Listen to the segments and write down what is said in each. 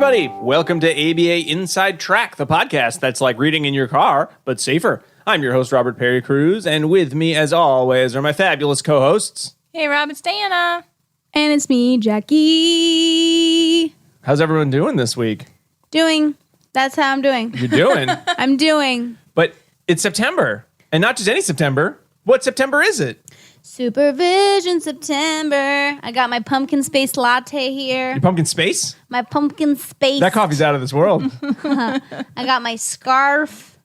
everybody. Welcome to ABA Inside Track, the podcast that's like reading in your car, but safer. I'm your host, Robert Perry Cruz, and with me, as always, are my fabulous co-hosts. Hey, Rob, it's Diana. And it's me, Jackie. How's everyone doing this week? Doing. That's how I'm doing. You're doing? I'm doing. But it's September, and not just any September. What September is it? Supervision September. I got my pumpkin space latte here. Your pumpkin space? My pumpkin space. That coffee's out of this world. I got my scarf.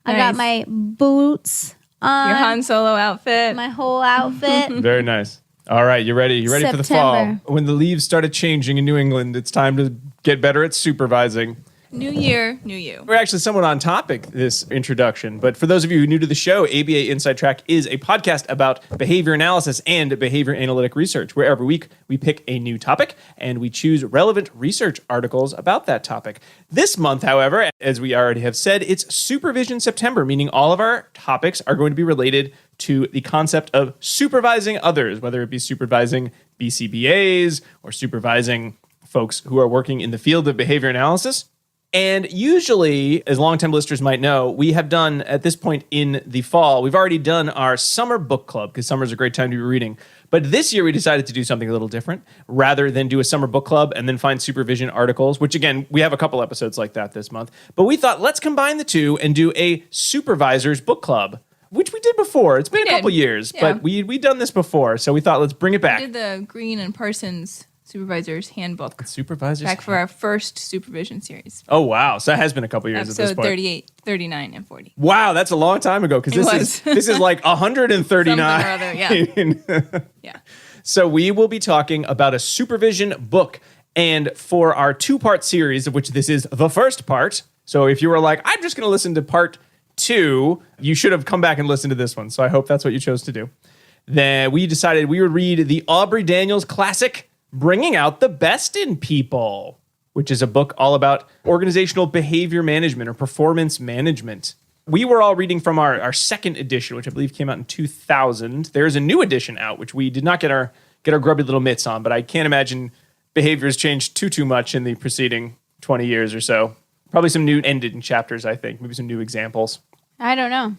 Nice. I got my boots on. Your Han Solo outfit. My whole outfit. Very nice. All right, you ready? You ready for the fall? September. When the leaves started changing in New England, it's time to get better at supervising. New year, new you. We're actually somewhat on topic this introduction, but for those of you who are new to the show, ABA Inside Track is a podcast about behavior analysis and behavior analytic research, where every week we pick a new topic and we choose relevant research articles about that topic. This month, however, as we already have said, it's Supervision September, meaning all of our topics are going to be related to the concept of supervising others, whether it be supervising BCBAs or supervising folks who are working in the field of behavior analysis. And usually, as longtime listeners might know, we have done, at this point in the fall, we've already done our summer book club, because summer is a great time to be reading. But this year, we decided to do something a little different. Rather than do a summer book club and then find supervision articles, which again, we have a couple episodes like that this month. But we thought, let's combine the two and do a supervisor's book club, which we did before. It's been a couple years, but we'd done this before. So we thought, let's bring it back. We did the Green and Parsons Supervisor's Handbook. Supervisors? Back for our first supervision series. Oh, wow. So that has been a couple years at this Episode point. 38, 39, and 40. Wow, that's a long time ago, because this is like 139. Something or other, yeah. So we will be talking about a supervision book. And for our two-part series, of which this is the first part, so if you were like, I'm just going to listen to part 2, you should have come back and listened to this one. So I hope that's what you chose to do. Then we decided we would read the Aubrey Daniels classic, Bringing Out the Best in People, which is a book all about organizational behavior management or performance management. We were all reading from our second edition, which I believe came out in 2000. There's a new edition out, which we did not get our grubby little mitts on, but I can't imagine behavior has changed too much in the preceding 20 years or so. Probably some new ending chapters, I think. Maybe some new examples. I don't know.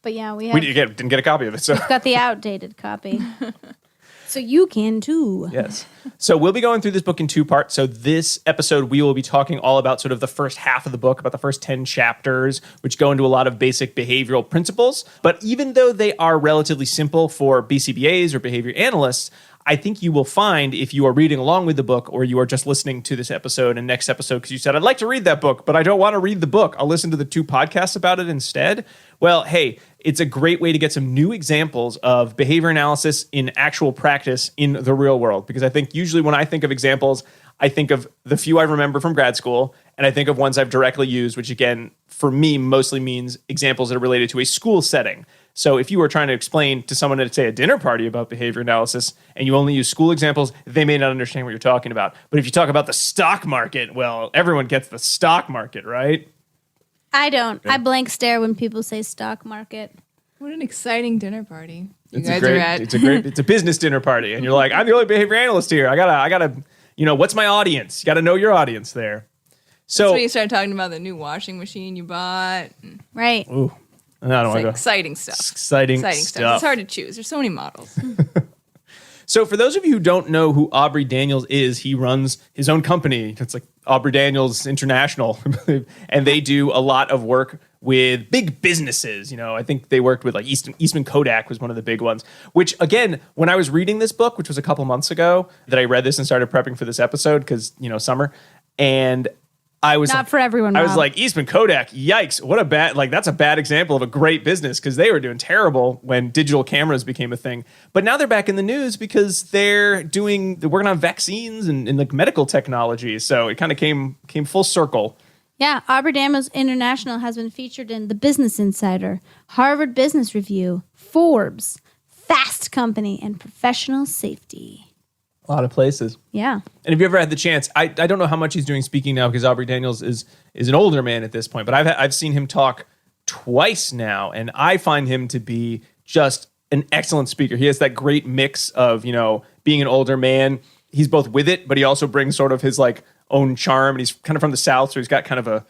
But yeah, we didn't get a copy of it. So got the outdated copy. So you can too. Yes. So we'll be going through this book in two parts. So this episode, we will be talking all about sort of the first half of the book, about the first 10 chapters, which go into a lot of basic behavioral principles. But even though they are relatively simple for BCBAs or behavior analysts, I think you will find, if you are reading along with the book or you are just listening to this episode and next episode because you said, I'd like to read that book, but I don't want to read the book, I'll listen to the 2 podcasts about it instead. Well, hey, it's a great way to get some new examples of behavior analysis in actual practice in the real world. Because I think usually when I think of examples, I think of the few I remember from grad school, and I think of ones I've directly used, which again, for me, mostly means examples that are related to a school setting. So if you were trying to explain to someone at, say, a dinner party about behavior analysis, and you only use school examples, they may not understand what you're talking about. But if you talk about the stock market, well, everyone gets the stock market, right? I don't. I blank stare when people say stock market. What an exciting dinner party It's a business dinner party, and you're like, I'm the only behavior analyst here. I gotta, what's my audience? You gotta know your audience there. So that's when you start talking about the new washing machine you bought. Right. Ooh, I don't want to go. Exciting stuff. Exciting stuff. It's hard to choose. There's so many models. So for those of you who don't know who Aubrey Daniels is, he runs his own company. It's like Aubrey Daniels International, and they do a lot of work with big businesses. I think they worked with like Eastman Kodak was one of the big ones, which again, when I was reading this book, which was a couple months ago that I read this and started prepping for this episode because, summer, and I was not for everyone. I was like, Eastman Kodak, yikes! What a bad that's a bad example of a great business because they were doing terrible when digital cameras became a thing. But now they're back in the news because they're working on vaccines and like medical technology. So it kind of came full circle. Yeah, Aubrey Daniels International has been featured in The Business Insider, Harvard Business Review, Forbes, Fast Company, and Professional Safety. A lot of places. Yeah. And if you ever had the chance, I don't know how much he's doing speaking now because Aubrey Daniels is an older man at this point, but I've seen him talk twice now, and I find him to be just an excellent speaker. He has that great mix of, being an older man. He's both with it, but he also brings sort of his like own charm, and he's kind of from the South, so he's got kind of a,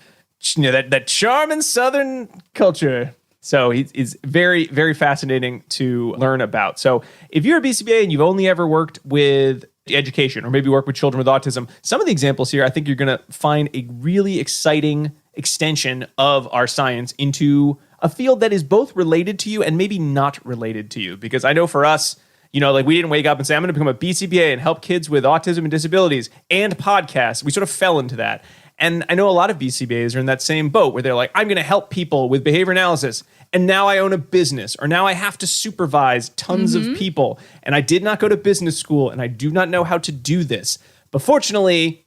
that charm in Southern culture. So he's very, very fascinating to learn about. So if you're a BCBA and you've only ever worked with education or maybe work with children with autism, some of the examples here, I think you're going to find a really exciting extension of our science into a field that is both related to you and maybe not related to you. Because I know for us, we didn't wake up and say, I'm going to become a BCBA and help kids with autism and disabilities and podcasts. We sort of fell into that. And I know a lot of BCBAs are in that same boat where they're like, I'm going to help people with behavior analysis. And now I own a business, or now I have to supervise tons of people. And I did not go to business school, and I do not know how to do this. But fortunately,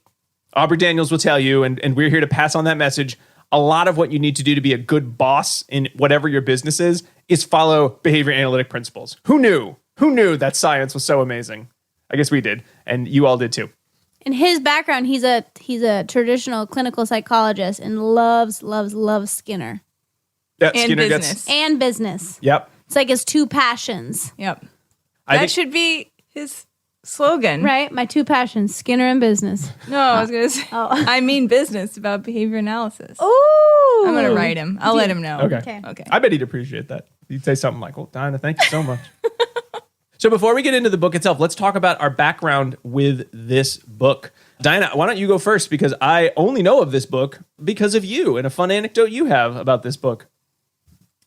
Aubrey Daniels will tell you, and we're here to pass on that message, a lot of what you need to do to be a good boss in whatever your business is follow behavior analytic principles. Who knew? Who knew that science was so amazing? I guess we did, and you all did too. In his background, he's a traditional clinical psychologist and loves Skinner. Yeah, And Skinner business. And business. Yep. It's like his two passions. Yep. I That think- should be his slogan. Right? My two passions, Skinner and business. No, I was going to say, Oh. I mean business about behavior analysis. Ooh. I'm going to write him. I'll let him know. Okay. Okay. I bet he'd appreciate that. He'd say something like, well, Dinah, thank you so much. So before we get into the book itself, let's talk about our background with this book. Dinah, why don't you go first? Because I only know of this book because of you and a fun anecdote you have about this book.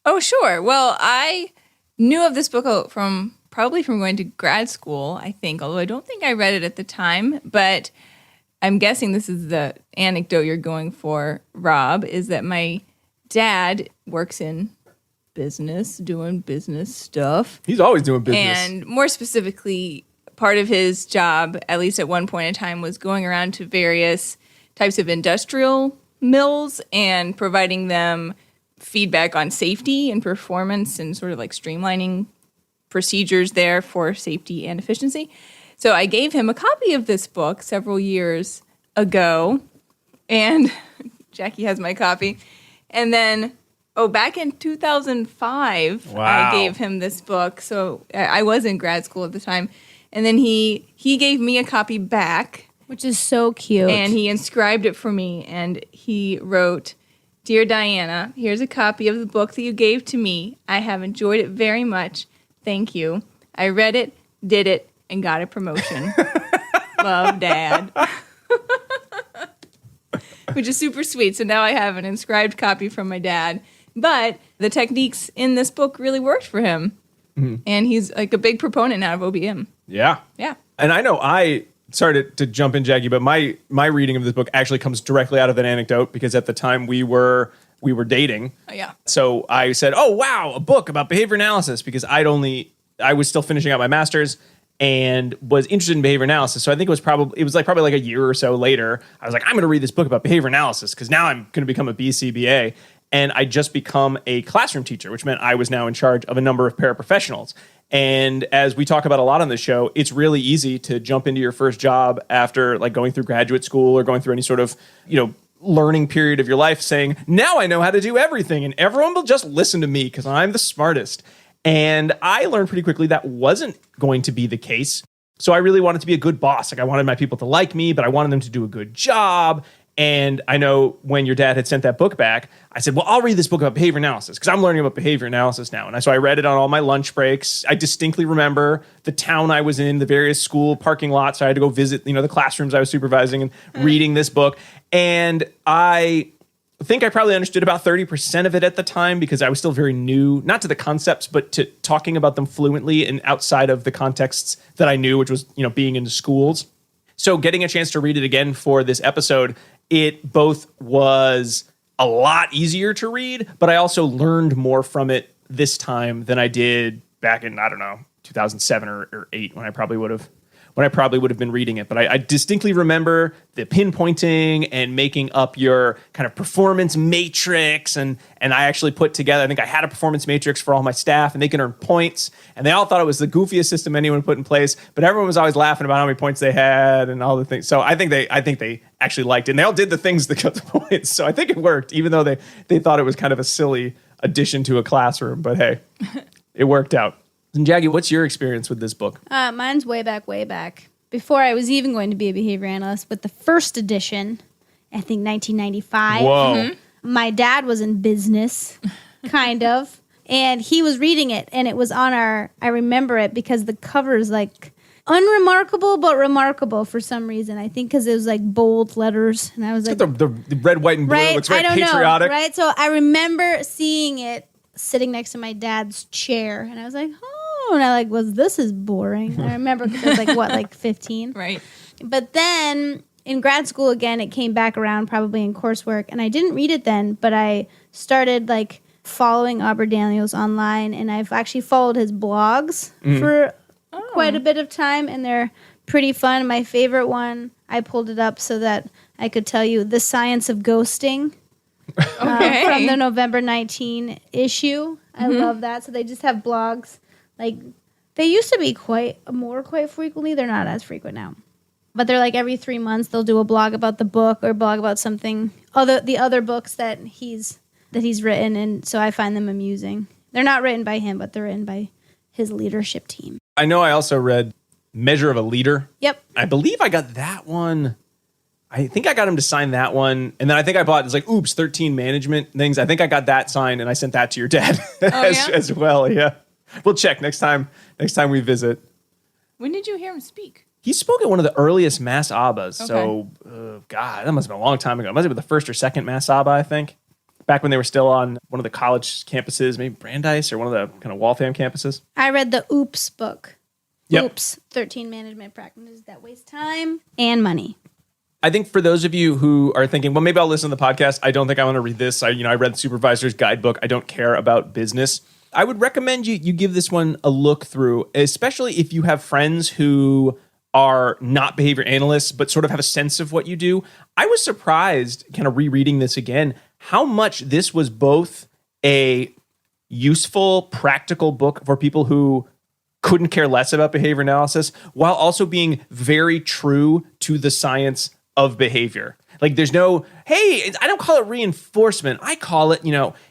Oh, sure. Well, I knew of this book from going to grad school, I think, although I don't think I read it at the time. But I'm guessing this is the anecdote you're going for, Rob, is that my dad works in business, doing business stuff. He's always doing business. And more specifically, part of his job, at least at one point in time, was going around to various types of industrial mills and providing them feedback on safety and performance and sort of like streamlining procedures there for safety and efficiency. So I gave him a copy of this book several years ago, and Jackie has my copy. And then, back in 2005, Wow. I gave him this book. So I was in grad school at the time. And then he gave me a copy back, Which is so cute. and he inscribed it for me. And he wrote, "Dear Diana, here's a copy of the book that you gave to me. I have enjoyed it very much. Thank you. I read it, did it, and got a promotion. Love, Dad." Which is super sweet. So now I have an inscribed copy from my dad. But the techniques in this book really worked for him. Mm-hmm. And he's like a big proponent now of OBM. Yeah. Yeah. And I know sorry to jump in, Jackie, but my reading of this book actually comes directly out of that anecdote because at the time we were dating. Oh, yeah. So I said, "Oh, wow, a book about behavior analysis," because I was still finishing out my master's and was interested in behavior analysis. So I think it was probably like a year or so later. I was like, I'm going to read this book about behavior analysis because now I'm going to become a BCBA. And I just become a classroom teacher, which meant I was now in charge of a number of paraprofessionals. And as we talk about a lot on the show, it's really easy to jump into your first job after like going through graduate school or going through any sort of, learning period of your life saying, now I know how to do everything and everyone will just listen to me because I'm the smartest. And I learned pretty quickly that wasn't going to be the case. So I really wanted to be a good boss. Like I wanted my people to like me, but I wanted them to do a good job. And I know when your dad had sent that book back, I said, well, I'll read this book about behavior analysis because I'm learning about behavior analysis now. And so I read it on all my lunch breaks. I distinctly remember the town I was in, the various school parking lots. So I had to go visit, the classrooms I was supervising and reading this book. And I think I probably understood about 30% of it at the time because I was still very new, not to the concepts, but to talking about them fluently and outside of the contexts that I knew, which was, being into schools. So getting a chance to read it again for this episode, it both was a lot easier to read, but I also learned more from it this time than I did back in, 2007 or 8 when I probably would have been reading it. But I distinctly remember the pinpointing and making up your kind of performance matrix. And I actually put together, I think I had a performance matrix for all my staff and they can earn points. And they all thought it was the goofiest system anyone put in place, but everyone was always laughing about how many points they had and all the things. So I think they actually liked it. And they all did the things that got the points. So I think it worked, even though they thought it was kind of a silly addition to a classroom. But hey, it worked out. And Jackie, what's your experience with this book? Mine's way back before I was even going to be a behavior analyst, but the first edition, I think 1995. Whoa. My dad was in business, kind of, and he was reading it, and it was on I remember it because the cover is like unremarkable but remarkable for some reason. I think because it was like bold letters, and I was like, The red, white, and blue right? looks very I don't patriotic. know, right? So I remember seeing it sitting next to my dad's chair, and I was like, oh, and I this is boring. I remember because I was like 15, Right. But then in grad school again, it came back around probably in coursework, and I didn't read it then, but I started following Aubrey Daniels online, and I've actually followed his blogs for quite a bit of time, and they're pretty fun. My favorite one, I pulled it up so that I could tell you, The Science of Ghosting. Okay. From the November 19 issue. I love that. So they just have blogs. They used to be quite frequently. They're not as frequent now. But they're every 3 months they'll do a blog about the book or blog about something the other books that he's written, and so I find them amusing. They're not written by him, but they're written by his leadership team. I know I also read Measure of a Leader. Yep. I believe I got that one. I think I got him to sign that one. And then I think I bought, 13 management things. I think I got that signed, and I sent that to your dad as well. Yeah. We'll check next time we visit. When did you hear him speak? He spoke at one of the earliest Mass Abbas. Okay. So, God, that must have been a long time ago. It must have been the first or second Mass Abba, I think. Back when they were still on one of the college campuses, maybe Brandeis or one of the kind of Waltham campuses. I read the Oops book. Yep. Oops, 13 management practices that waste time and money. I think for those of you who are thinking, well, maybe I'll listen to the podcast. I don't think I want to read this. I read the Supervisor's Guidebook. I don't care about business. I would recommend you give this one a look through, especially if you have friends who are not behavior analysts, but sort of have a sense of what you do. I was surprised, kind of rereading this again, how much this was both a useful, practical book for people who couldn't care less about behavior analysis, while also being very true to the science of behavior. There's no, hey, I don't call it reinforcement. I call it,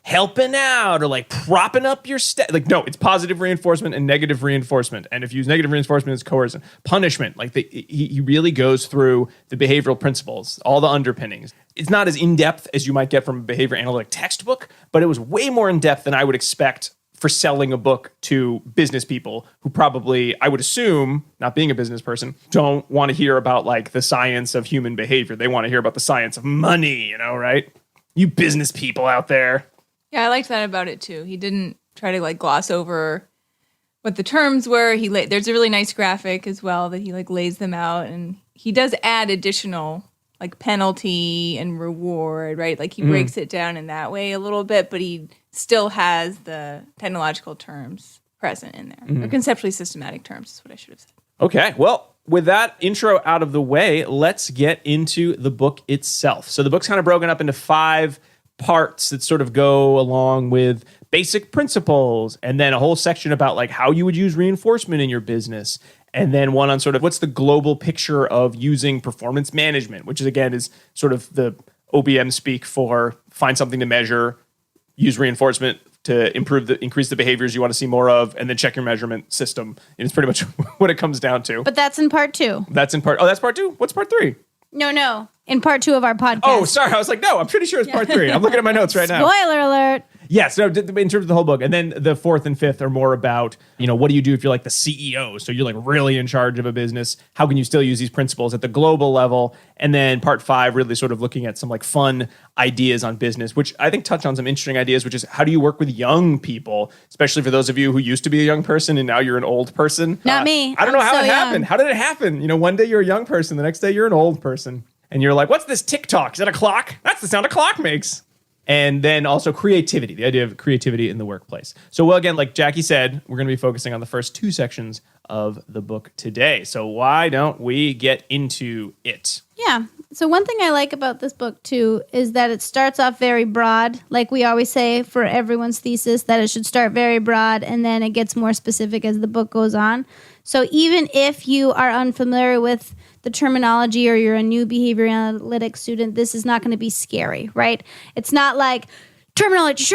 helping out or propping up your no, it's positive reinforcement and negative reinforcement. And if you use negative reinforcement, it's coercion. Punishment. He really goes through the behavioral principles, all the underpinnings. It's not as in-depth as you might get from a behavior analytic textbook, but it was way more in-depth than I would expect for selling a book to business people who probably, I would assume, not being a business person, don't want to hear about the science of human behavior. They want to hear about the science of money, right? You business people out there. Yeah, I liked that about it too. He didn't try to gloss over what the terms were. There's a really nice graphic as well that he lays them out, and he does add additional penalty and reward, right? He breaks it down in that way a little bit, but he still has the technological terms present in there. Or conceptually systematic terms is what I should have said. Okay, well, with that intro out of the way, let's get into the book itself. So the book's kind of broken up into 5 parts that sort of go along with basic principles, and then a whole section about how you would use reinforcement in your business, and then one on sort of what's the global picture of using performance management, which is sort of the OBM speak for find something to measure, use reinforcement to increase the behaviors you want to see more of, and then check your measurement system. And it's pretty much what it comes down to. But that's in part 2. That's part 2? What's part 3? No. In part 2 of our podcast. Oh, sorry. I was no, I'm pretty sure it's part 3. I'm looking at my notes right now. Spoiler alert. Yes, no, in terms of the whole book. And then the 4th and 5th are more about, what do you do if you're the CEO? So you're really in charge of a business. How can you still use these principles at the global level? And then part 5, really sort of looking at some fun ideas on business, which I think touch on some interesting ideas, which is how do you work with young people, especially for those of you who used to be a young person and now you're an old person. Not me. I don't know how it happened. Young. How did it happen? One day you're a young person, the next day you're an old person. And you're what's this tick-tock? Is that a clock? That's the sound a clock makes. And then also creativity, the idea of creativity in the workplace. So, well, again, like Jackie said, we're going to be focusing on the first 2 sections of the book today. So why don't we get into it? Yeah. So one thing I like about this book, too, is that it starts off very broad. Like we always say for everyone's thesis, that it should start very broad, and then it gets more specific as the book goes on. So even if you are unfamiliar with the terminology or you're a new behavior analytics student, this is not going to be scary, right? It's not like terminology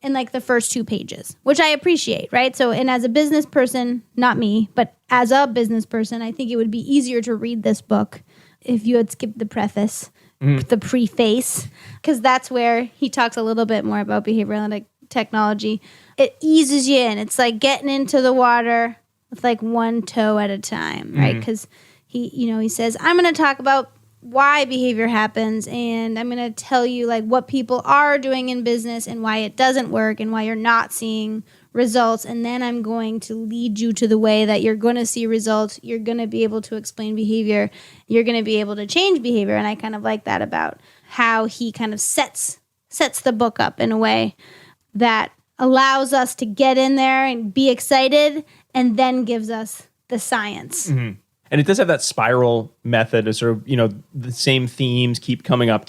in like the first 2 pages, which I appreciate, right? So, and as a business person, not me, but as a business person, I think it would be easier to read this book if you had skipped the preface, the preface, because that's where he talks a little bit more about behavioral analytic technology. It eases you in. It's like getting into the water with like one toe at a time, right? Because he says, I'm going to talk about why behavior happens, and I'm going to tell you like what people are doing in business and why it doesn't work and why you're not seeing results, and then I'm going to lead you to the way that you're going to see results. You're going to be able to explain behavior. You're going to be able to change behavior, and I kind of like that about how he kind of sets the book up in a way that allows us to get in there and be excited, and then gives us the science. And it does have that spiral method of sort of, the same themes keep coming up,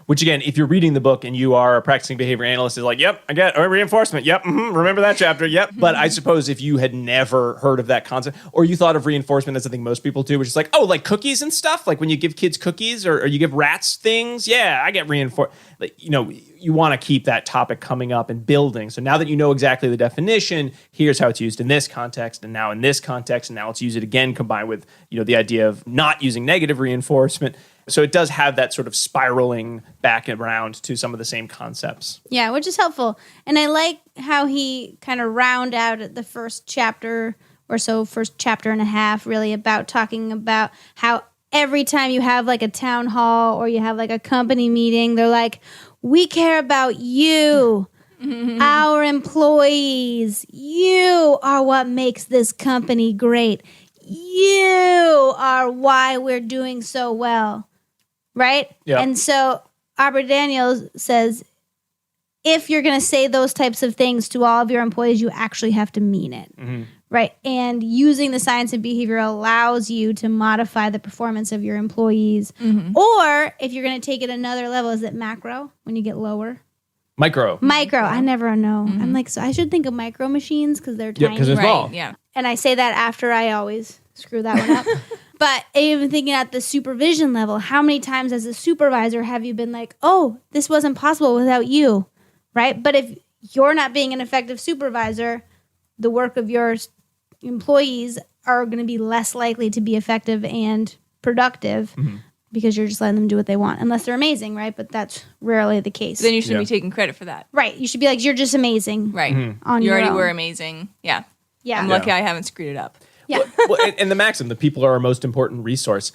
which again, if you're reading the book and you are a practicing behavior analyst, is like, yep, I get reinforcement. Yep. Remember that chapter. Yep. But I suppose if you had never heard of that concept, or you thought of reinforcement as something most people do, which is like, oh, like cookies and stuff, like when you give kids cookies or you give rats things. Yeah, I get reinforcement. Like, you want to keep that topic coming up and building. So now that you know exactly the definition, here's how it's used in this context, and now in this context, and now let's use it again combined with, the idea of not using negative reinforcement. So it does have that sort of spiraling back and around to some of the same concepts. Yeah, which is helpful. And I like how he kind of round out at the first chapter or so, first chapter and a half, really about talking about how every time you have like a town hall or you have like a company meeting, they're like, we care about you, our employees. You are what makes this company great. You are why we're doing so well, right? Yeah. And so Aubrey Daniels says, if you're going to say those types of things to all of your employees, you actually have to mean it, right? And using the science of behavior allows you to modify the performance of your employees. Or if you're going to take it another level, is it macro when you get lower? Micro. I never know. I'm like, so I should think of micro machines because they're tiny. because they're small. Right, yeah. And I say that after I always screw that one up. But even thinking at the supervision level, how many times as a supervisor have you been like, oh, this wasn't possible without you, right? But if you're not being an effective supervisor, the work of your employees are going to be less likely to be effective and productive because you're just letting them do what they want, unless they're amazing, right? But that's rarely the case. Then you shouldn't be taking credit for that. Right. You should be like, you're just amazing. Right. On You your already own. were amazing. Yeah. Yeah. I'm lucky I haven't screwed it up. Yeah. And the maxim, the people are our most important resource.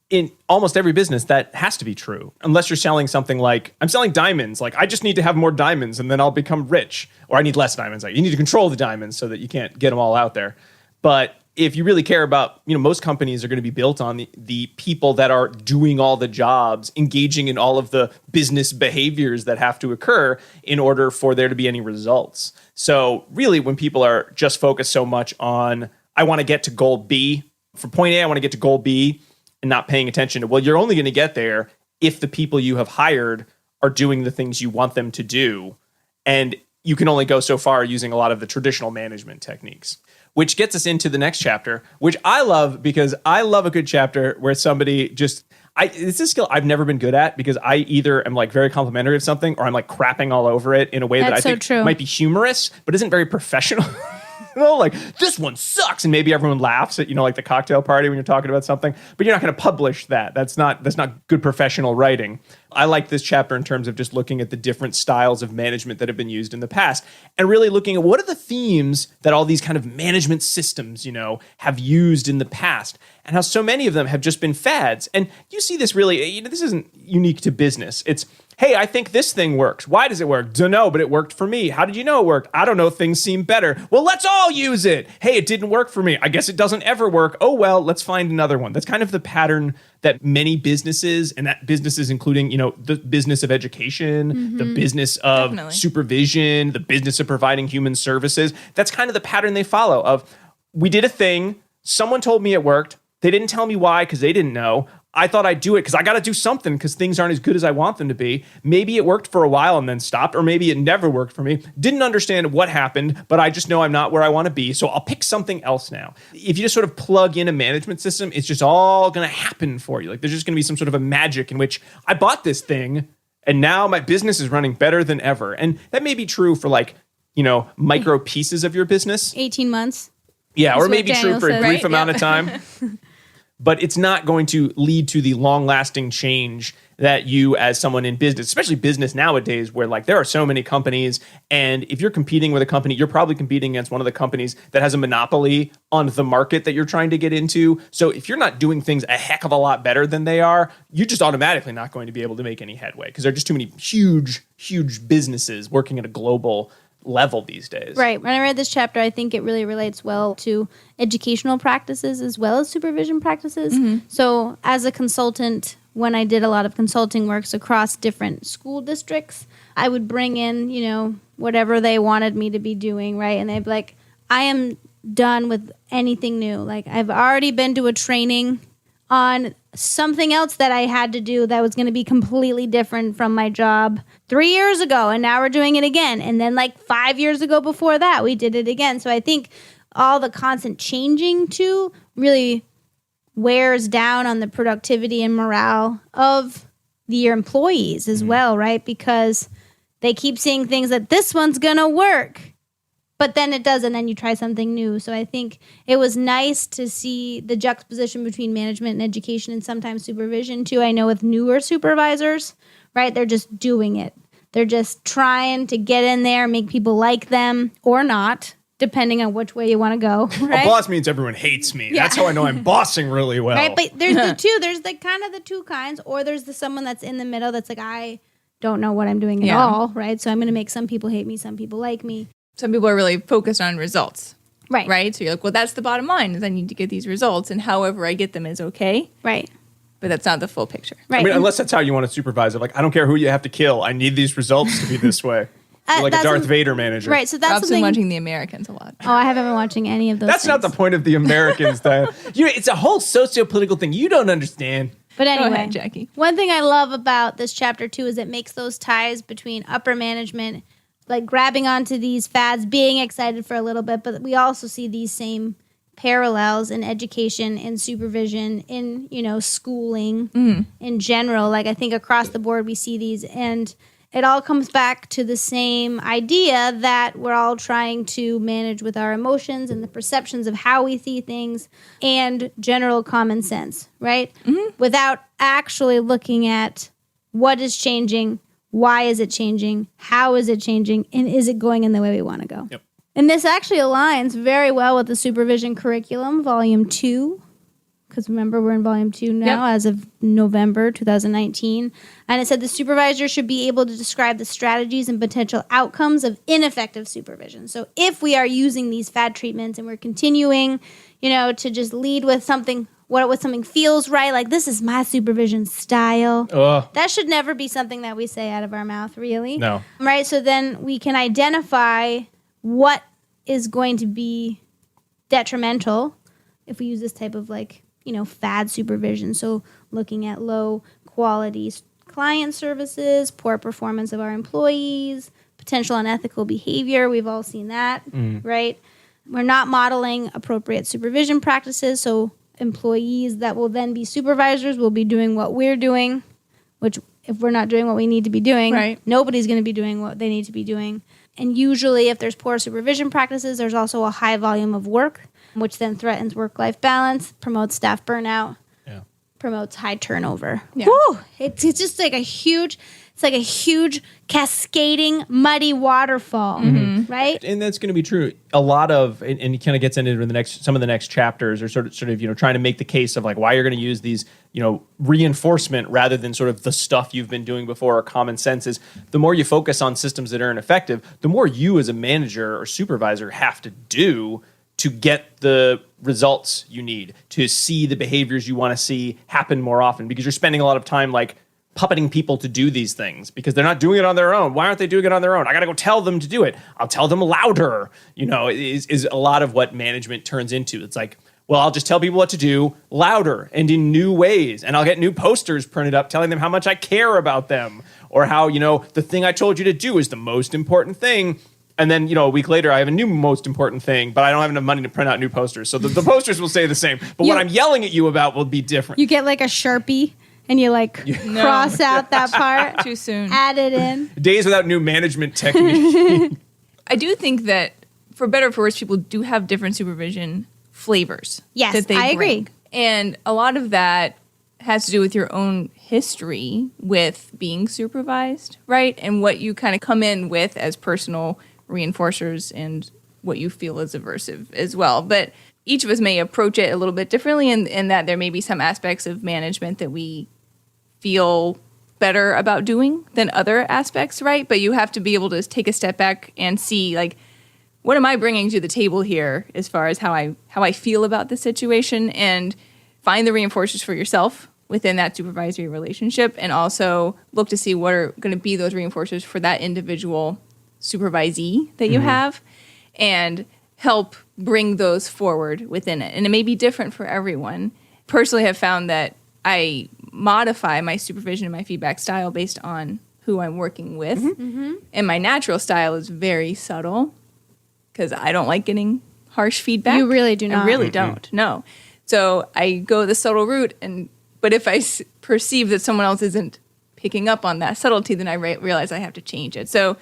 In almost every business, that has to be true. Unless you're selling something like, I'm selling diamonds. Like, I just need to have more diamonds and then I'll become rich. Or I need less diamonds. Like, you need to control the diamonds so that you can't get them all out there. But if you really care about, most companies are going to be built on the people that are doing all the jobs, engaging in all of the business behaviors that have to occur in order for there to be any results. So really, when people are just focused so much on, I want to get to goal B, from point A, I want to get to goal B, and not paying attention to, well, you're only going to get there if the people you have hired are doing the things you want them to do. And you can only go so far using a lot of the traditional management techniques. Which gets us into the next chapter, which I love because I love a good chapter where somebody just, it's a skill I've never been good at because I either am like very complimentary of something or I'm like crapping all over it in a way that I think might be humorous, but isn't very professional. Like, this one sucks. And maybe everyone laughs at, like the cocktail party when you're talking about something, but you're not going to publish that. That's not good professional writing. I like this chapter in terms of just looking at the different styles of management that have been used in the past and really looking at what are the themes that all these kind of management systems, have used in the past and how so many of them have just been fads. And you see this really, this isn't unique to business. It's, hey, I think this thing works. Why does it work? Don't know, but it worked for me. How did you know it worked? I don't know. Things seem better. Well, let's all use it. Hey, it didn't work for me. I guess it doesn't ever work. Oh, well, let's find another one. That's kind of the pattern that many businesses, and that businesses including, the business of education, the business of supervision, the business of providing human services. That's kind of the pattern they follow of, we did a thing. Someone told me it worked. They didn't tell me why because they didn't know. I thought I'd do it because I got to do something because things aren't as good as I want them to be. Maybe it worked for a while and then stopped, or maybe it never worked for me. Didn't understand what happened, but I just know I'm not where I want to be, so I'll pick something else now. If you just sort of plug in a management system, it's just all going to happen for you. Like, there's just going to be some sort of a magic in which I bought this thing And now my business is running better than ever. And that may be true for like, micro pieces of your business. 18 months. Yeah, That's or what maybe true Daniel for a said. brief Right? amount Yeah. of time. But it's not going to lead to the long-lasting change that you, as someone in business, especially business nowadays, where like there are so many companies, and if you're competing with a company, you're probably competing against one of the companies that has a monopoly on the market that you're trying to get into. So if you're not doing things a heck of a lot better than they are, you're just automatically not going to be able to make any headway because there are just too many huge businesses working at a global level these days. Right. When I read this chapter, I think it really relates well to educational practices as well as supervision practices. So as a consultant, when I did a lot of consulting works across different school districts, I would bring in, whatever they wanted me to be doing, right? And they'd be like, I am done with anything new. Like, I've already been to a training on something else that I had to do that was going to be completely different from my job 3 years ago, and now we're doing it again. And then like 5 years ago before that, we did it again. So I think all the constant changing too really wears down on the productivity and morale of your employees as well, right? Because they keep seeing things that this one's going to work. But then it doesn't, and then you try something new. So I think it was nice to see the juxtaposition between management and education and sometimes supervision too. I know with newer supervisors, right, they're just doing it. They're just trying to get in there, make people like them or not, depending on which way you want to go. Right? A boss means everyone hates me. That's how I know I'm bossing really well. Right, but there's the two. There's the kind of the two kinds, or there's the someone that's in the middle that's like, I don't know what I'm doing at all, right? So I'm going to make some people hate me, some people like me. Some people are really focused on results. Right. Right? So you're like, well, that's the bottom line is I need to get these results, and however I get them is okay. Right. But that's not the full picture. Right. I mean, unless that's how you want to supervise it. Like, I don't care who you have to kill. I need these results to be this way. You're like a that's Darth Vader manager. Right. So that's Rob's been something. watching The Americans a lot. Oh, I haven't been watching any of those. That's not the things. point of the Americans. It's a whole socio-political thing you don't understand. But anyway, Go ahead, Jackie. One thing I love about this chapter too is it makes those ties between upper management, like grabbing onto these fads, being excited for a little bit, but we also see these same parallels in education, in supervision, in schooling in general. Like I think across the board we see these, and it all comes back to the same idea that we're all trying to manage with our emotions and the perceptions of how we see things and general common sense, right? Without actually looking at what is changing, why is it changing, how is it changing, and is it going in the way we want to go? Yep. And this actually aligns very well with the Supervision Curriculum, Volume 2, because remember, we're in Volume 2 now as of November 2019. And it said the supervisor should be able to describe the strategies and potential outcomes of ineffective supervision. So if we are using these fad treatments and we're continuing, to just lead with something, what something feels right, like this is my supervision style, that should never be something that we say out of our mouth, really. No. Right? So then we can identify what is going to be detrimental if we use this type of fad supervision. So looking at low quality client services, poor performance of our employees, potential unethical behavior. We've all seen that, right? We're not modeling appropriate supervision practices. So employees that will then be supervisors will be doing what we're doing, which if we're not doing what we need to be doing, Right. nobody's going to be doing what they need to be doing. And usually if there's poor supervision practices, there's also a high volume of work, which then threatens work-life balance, promotes staff burnout, promotes high turnover. Yeah. Whew! It's just like a huge cascading, muddy waterfall, right? And that's going to be true. A lot of, and it kind of gets into some of the next chapters, or sort of trying to make the case of like why you're going to use these, reinforcement rather than sort of the stuff you've been doing before or common sense is the more you focus on systems that are ineffective, the more you as a manager or supervisor have to do to get the results you need, to see the behaviors you want to see happen more often, because you're spending a lot of time like puppeting people to do these things because they're not doing it on their own. Why aren't they doing it on their own? I got to go tell them to do it. I'll tell them louder. Is a lot of what management turns into. It's like, well, I'll just tell people what to do louder and in new ways. And I'll get new posters printed up telling them how much I care about them, or how, the thing I told you to do is the most important thing. And then, a week later, I have a new most important thing, but I don't have enough money to print out new posters. So the posters will say the same. But what I'm yelling at you about will be different. You get like a Sharpie and you like cross out that part, Too soon. add it in. Days without new management technique. I do think that for better or for worse, people do have different supervision flavors. Yes, that they I bring. agree. And a lot of that has to do with your own history with being supervised, right? And what you kind of come in with as personal reinforcers and what you feel is aversive as well. But each of us may approach it a little bit differently in that there may be some aspects of management that we feel better about doing than other aspects, right? But you have to be able to take a step back and see, like, what am I bringing to the table here as far as how I feel about the situation, and find the reinforcers for yourself within that supervisory relationship, and also look to see what are going to be those reinforcers for that individual supervisee that you have, and help bring those forward within it. And it may be different for everyone. Personally, have found that I modify my supervision and my feedback style based on who I'm working with. And my natural style is very subtle because I don't like getting harsh feedback. You really do not. I really don't, no. So I go the subtle route, but if I perceive that someone else isn't picking up on that subtlety, then I realize I have to change it. So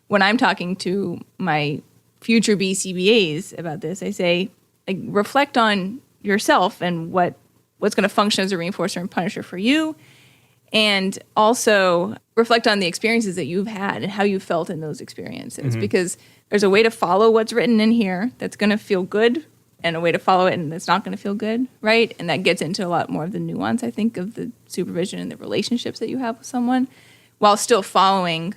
when I'm talking to my future BCBAs about this, I say, like, reflect on yourself and what's going to function as a reinforcer and punisher for you, and also reflect on the experiences that you've had and how you felt in those experiences, because there's a way to follow what's written in here that's going to feel good, and a way to follow it and that's not going to feel good, right? And that gets into a lot more of the nuance, I think, of the supervision and the relationships that you have with someone, while still following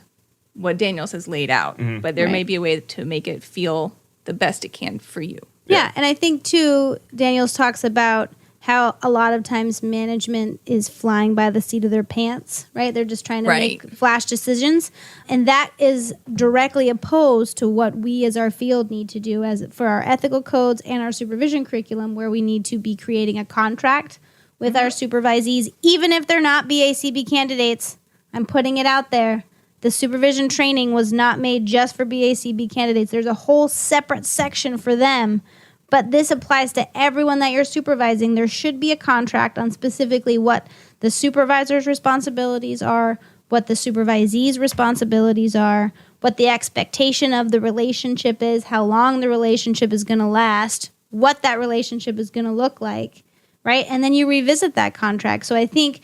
what Daniels has laid out. But there may be a way to make it feel the best it can for you. Yeah, and I think, too, Daniels talks about how a lot of times management is flying by the seat of their pants, right? They're just trying to make flash decisions. And that is directly opposed to what we as our field need to do as for our ethical codes and our supervision curriculum, where we need to be creating a contract with our supervisees, even if they're not BACB candidates. I'm putting it out there. The supervision training was not made just for BACB candidates. There's a whole separate section for them. But this applies to everyone that you're supervising. There should be a contract on specifically what the supervisor's responsibilities are, what the supervisee's responsibilities are, what the expectation of the relationship is, how long the relationship is going to last, what that relationship is going to look like, right? And then you revisit that contract. So I think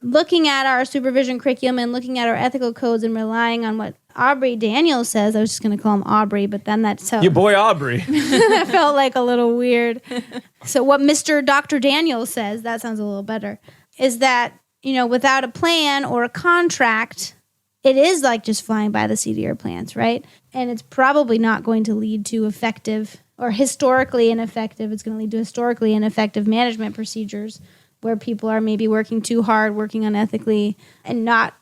looking at our supervision curriculum and looking at our ethical codes and relying on what Aubrey Daniels says, I was just going to call him Aubrey, but then that's so... Your boy Aubrey. that felt like a little weird. So what Dr. Daniels says, that sounds a little better, is that, without a plan or a contract, it is like just flying by the seat of your pants, right? And it's probably not going to lead to effective or historically ineffective. It's going to lead to historically ineffective management procedures where people are maybe working too hard, working unethically, and not,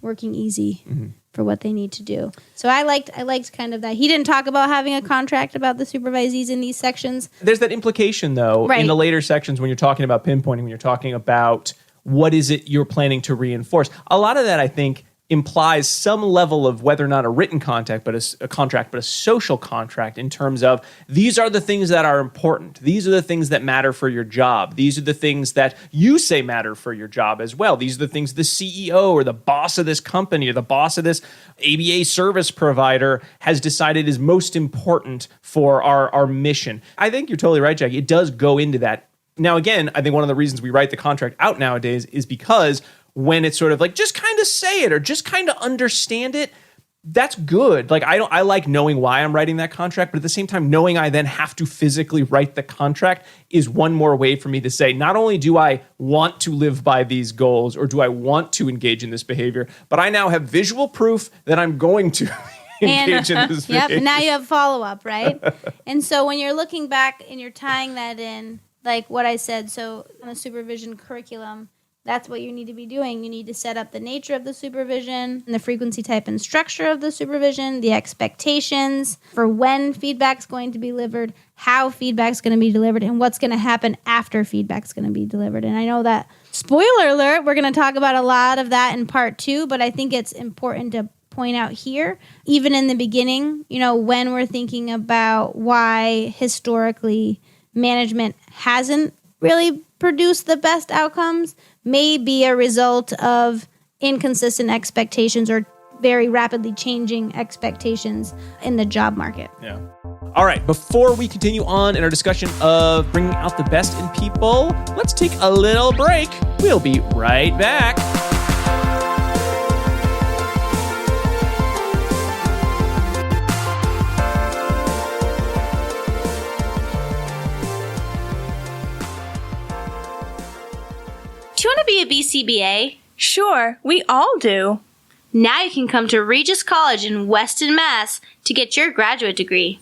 working easy for what they need to do. So I liked kind of that. He didn't talk about having a contract about the supervisees in these sections. There's that implication, though, in the later sections when you're talking about pinpointing, when you're talking about what is it you're planning to reinforce. A lot of that, I think, implies some level of whether or not a written contract, but a social contract, in terms of these are the things that are important. These are the things that matter for your job. These are the things that you say matter for your job as well. These are the things the CEO or the boss of this company or the boss of this ABA service provider has decided is most important for our mission. I think you're totally right, Jackie. It does go into that. Now, again, I think one of the reasons we write the contract out nowadays is because when it's sort of like, just kind of say it or just kind of understand it, that's good. Like, I like knowing why I'm writing that contract, but at the same time, knowing I then have to physically write the contract is one more way for me to say, not only do I want to live by these goals or do I want to engage in this behavior, but I now have visual proof that I'm going to engage in this behavior. Yep, now you have follow-up, right? And so when you're looking back and you're tying that in, like what I said, so on a supervision curriculum, that's what you need to be doing. You need to set up the nature of the supervision, and the frequency, type, and structure of the supervision, the expectations for when feedback's going to be delivered, how feedback's going to be delivered, and what's going to happen after feedback's going to be delivered. And I know that, spoiler alert, we're going to talk about a lot of that in part 2, but I think it's important to point out here, even in the beginning, when we're thinking about why historically management hasn't really produced the best outcomes, may be a result of inconsistent expectations or very rapidly changing expectations in the job market. Yeah. All right, before we continue on in our discussion of bringing out the best in people, let's take a little break. We'll be right back. Do you want to be a BCBA? Sure, we all do. Now you can come to Regis College in Weston, Mass. to get your graduate degree.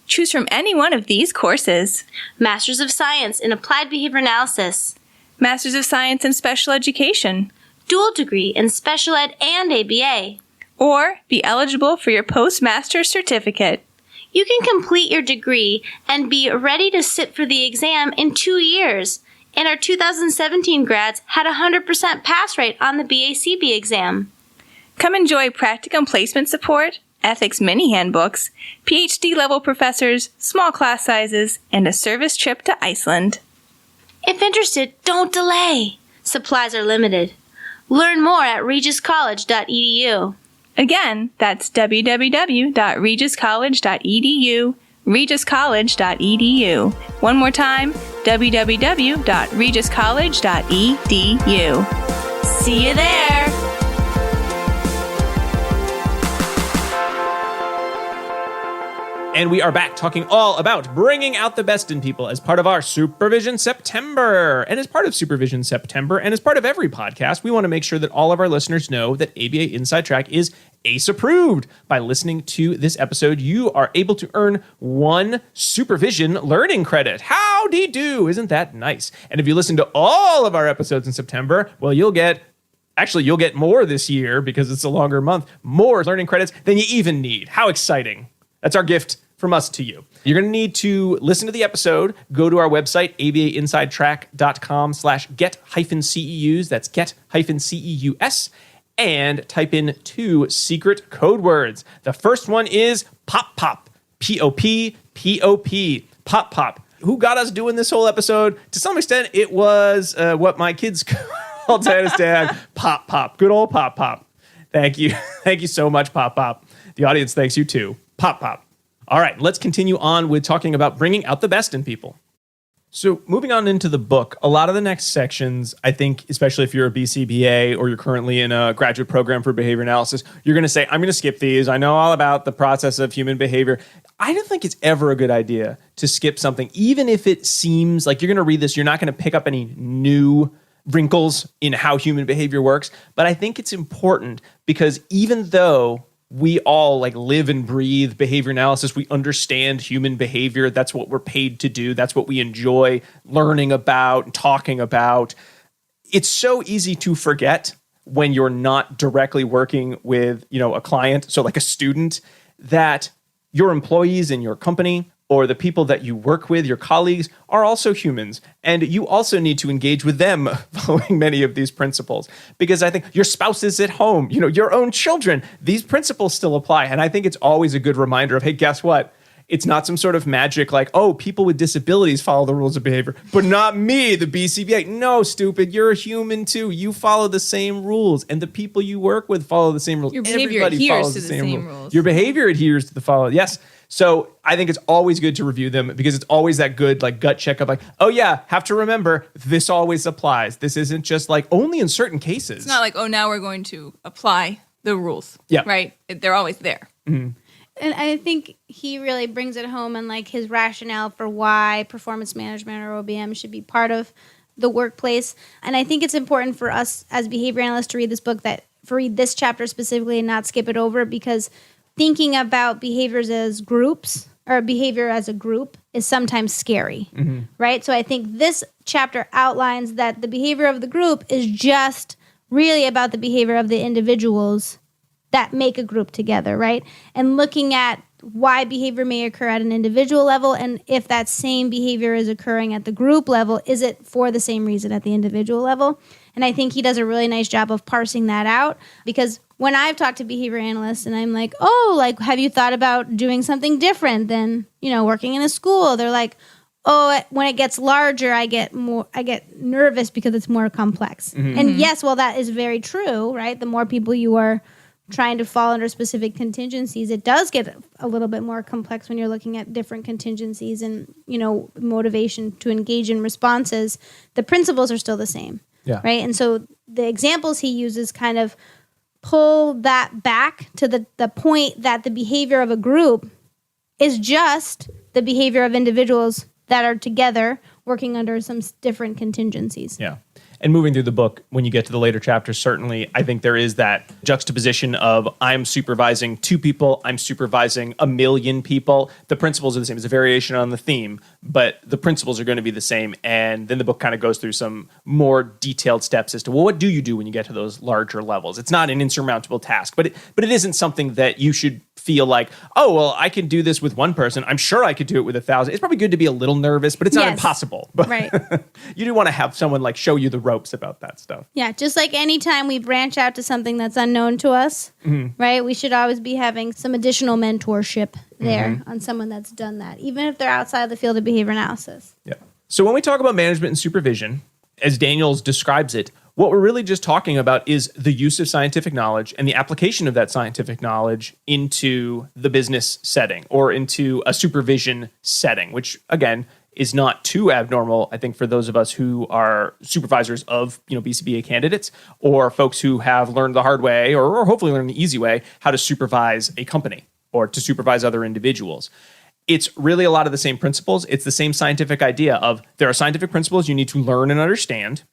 Choose from any one of these courses. Masters of Science in Applied Behavior Analysis. Masters of Science in Special Education. Dual degree in Special Ed and ABA. Or be eligible for your postmaster's certificate. You can complete your degree and be ready to sit for the exam in 2 years. And our 2017 grads had a 100% pass rate on the BACB exam. Come enjoy practicum placement support, ethics mini handbooks, PhD-level professors, small class sizes, and a service trip to Iceland. If interested, don't delay. Supplies are limited. Learn more at regiscollege.edu. Again, that's www.regiscollege.edu, regiscollege.edu. One more time, www.regiscollege.edu. See you there! And we are back talking all about bringing out the best in people as part of our Supervision September. And as part of Supervision September, and as part of every podcast, we want to make sure that all of our listeners know that ABA Inside Track is ACE approved. By listening to this episode, you are able to earn 1 supervision learning credit. Howdy do! Isn't that nice? And if you listen to all of our episodes in September, well, you'll get more this year because it's a longer month, more learning credits than you even need. How exciting. That's our gift from us to you. You're going to need to listen to the episode, go to our website, abainsidetrack.com/get-CEUs, that's get-CEUS, and type in 2 secret code words. The first one is POP-POP, P-O-P-P-O-P, POP-POP. Who got us doing this whole episode? To some extent, it was what my kids called Diana's dad, Pop-Pop. Good old Pop-Pop. Thank you. Thank you so much, Pop-Pop. The audience thanks you too. Pop-Pop. All right, let's continue on with talking about bringing out the best in people. So moving on into the book, a lot of the next sections, I think, especially if you're a BCBA or you're currently in a graduate program for behavior analysis, you're going to say, I'm going to skip these. I know all about the process of human behavior. I don't think it's ever a good idea to skip something, even if it seems like you're going to read this, you're not going to pick up any new wrinkles in how human behavior works. But I think it's important because even though we all live and breathe behavior analysis, we understand human behavior. That's what we're paid to do. That's what we enjoy learning about and talking about. It's so easy to forget when you're not directly working with, a client, so like a student, that your employees in your company or the people that you work with, your colleagues, are also humans. And you also need to engage with them following many of these principles. Because I think your spouse is at home, your own children, these principles still apply. And I think it's always a good reminder of, hey, guess what? It's not some sort of magic people with disabilities follow the rules of behavior, but not me, the BCBA. No, stupid, you're a human too. You follow the same rules, and the people you work with follow the same rules. Your behavior Everybody adheres follows to the same rules. Your behavior adheres to the follow. Yes. So I think it's always good to review them because it's always that good gut check of oh yeah, have to remember this always applies. This isn't just only in certain cases. It's not now we're going to apply the rules. Yeah. Right? They're always there. Mm-hmm. And I think he really brings it home and his rationale for why performance management or OBM should be part of the workplace. And I think it's important for us as behavior analysts to read this book, read this chapter specifically and not skip it over, because thinking about behaviors as groups or behavior as a group is sometimes scary, right? So I think this chapter outlines that the behavior of the group is just really about the behavior of the individuals that make a group together, right? And looking at why behavior may occur at an individual level, and if that same behavior is occurring at the group level, is it for the same reason at the individual level? And I think he does a really nice job of parsing that out, because when I've talked to behavior analysts and I'm have you thought about doing something different than, working in a school? They're like, when it gets larger, I get nervous because it's more complex. And yes, well, that is very true, right? The more people you are trying to fall under specific contingencies, it does get a little bit more complex when you're looking at different contingencies and, motivation to engage in responses. The principles are still the same, right? And so the examples he uses kind of pull that back to the point that the behavior of a group is just the behavior of individuals that are together working under some different contingencies. Yeah. And moving through the book, when you get to the later chapters, certainly, I think there is that juxtaposition of I'm supervising 2 people, I'm supervising 1 million people. The principles are the same. It's a variation on the theme, but the principles are going to be the same. And then the book kind of goes through some more detailed steps as to, well, what do you do when you get to those larger levels? It's not an insurmountable task, but it isn't something that you should feel like, oh, well, I can do this with 1 person. I'm sure I could do it with 1,000. It's probably good to be a little nervous, but it's not impossible. But right. You do want to have someone like show you the ropes about that stuff. Yeah, just like anytime we branch out to something that's unknown to us, right? We should always be having some additional mentorship there on someone that's done that, even if they're outside the field of behavior analysis. Yeah. So when we talk about management and supervision, as Daniels describes it, what we're really just talking about is the use of scientific knowledge and the application of that scientific knowledge into the business setting or into a supervision setting, which, again, is not too abnormal, I think, for those of us who are supervisors of BCBA candidates or folks who have learned the hard way or hopefully learned the easy way how to supervise a company or to supervise other individuals. It's really a lot of the same principles. It's the same scientific idea of there are scientific principles you need to learn and understand.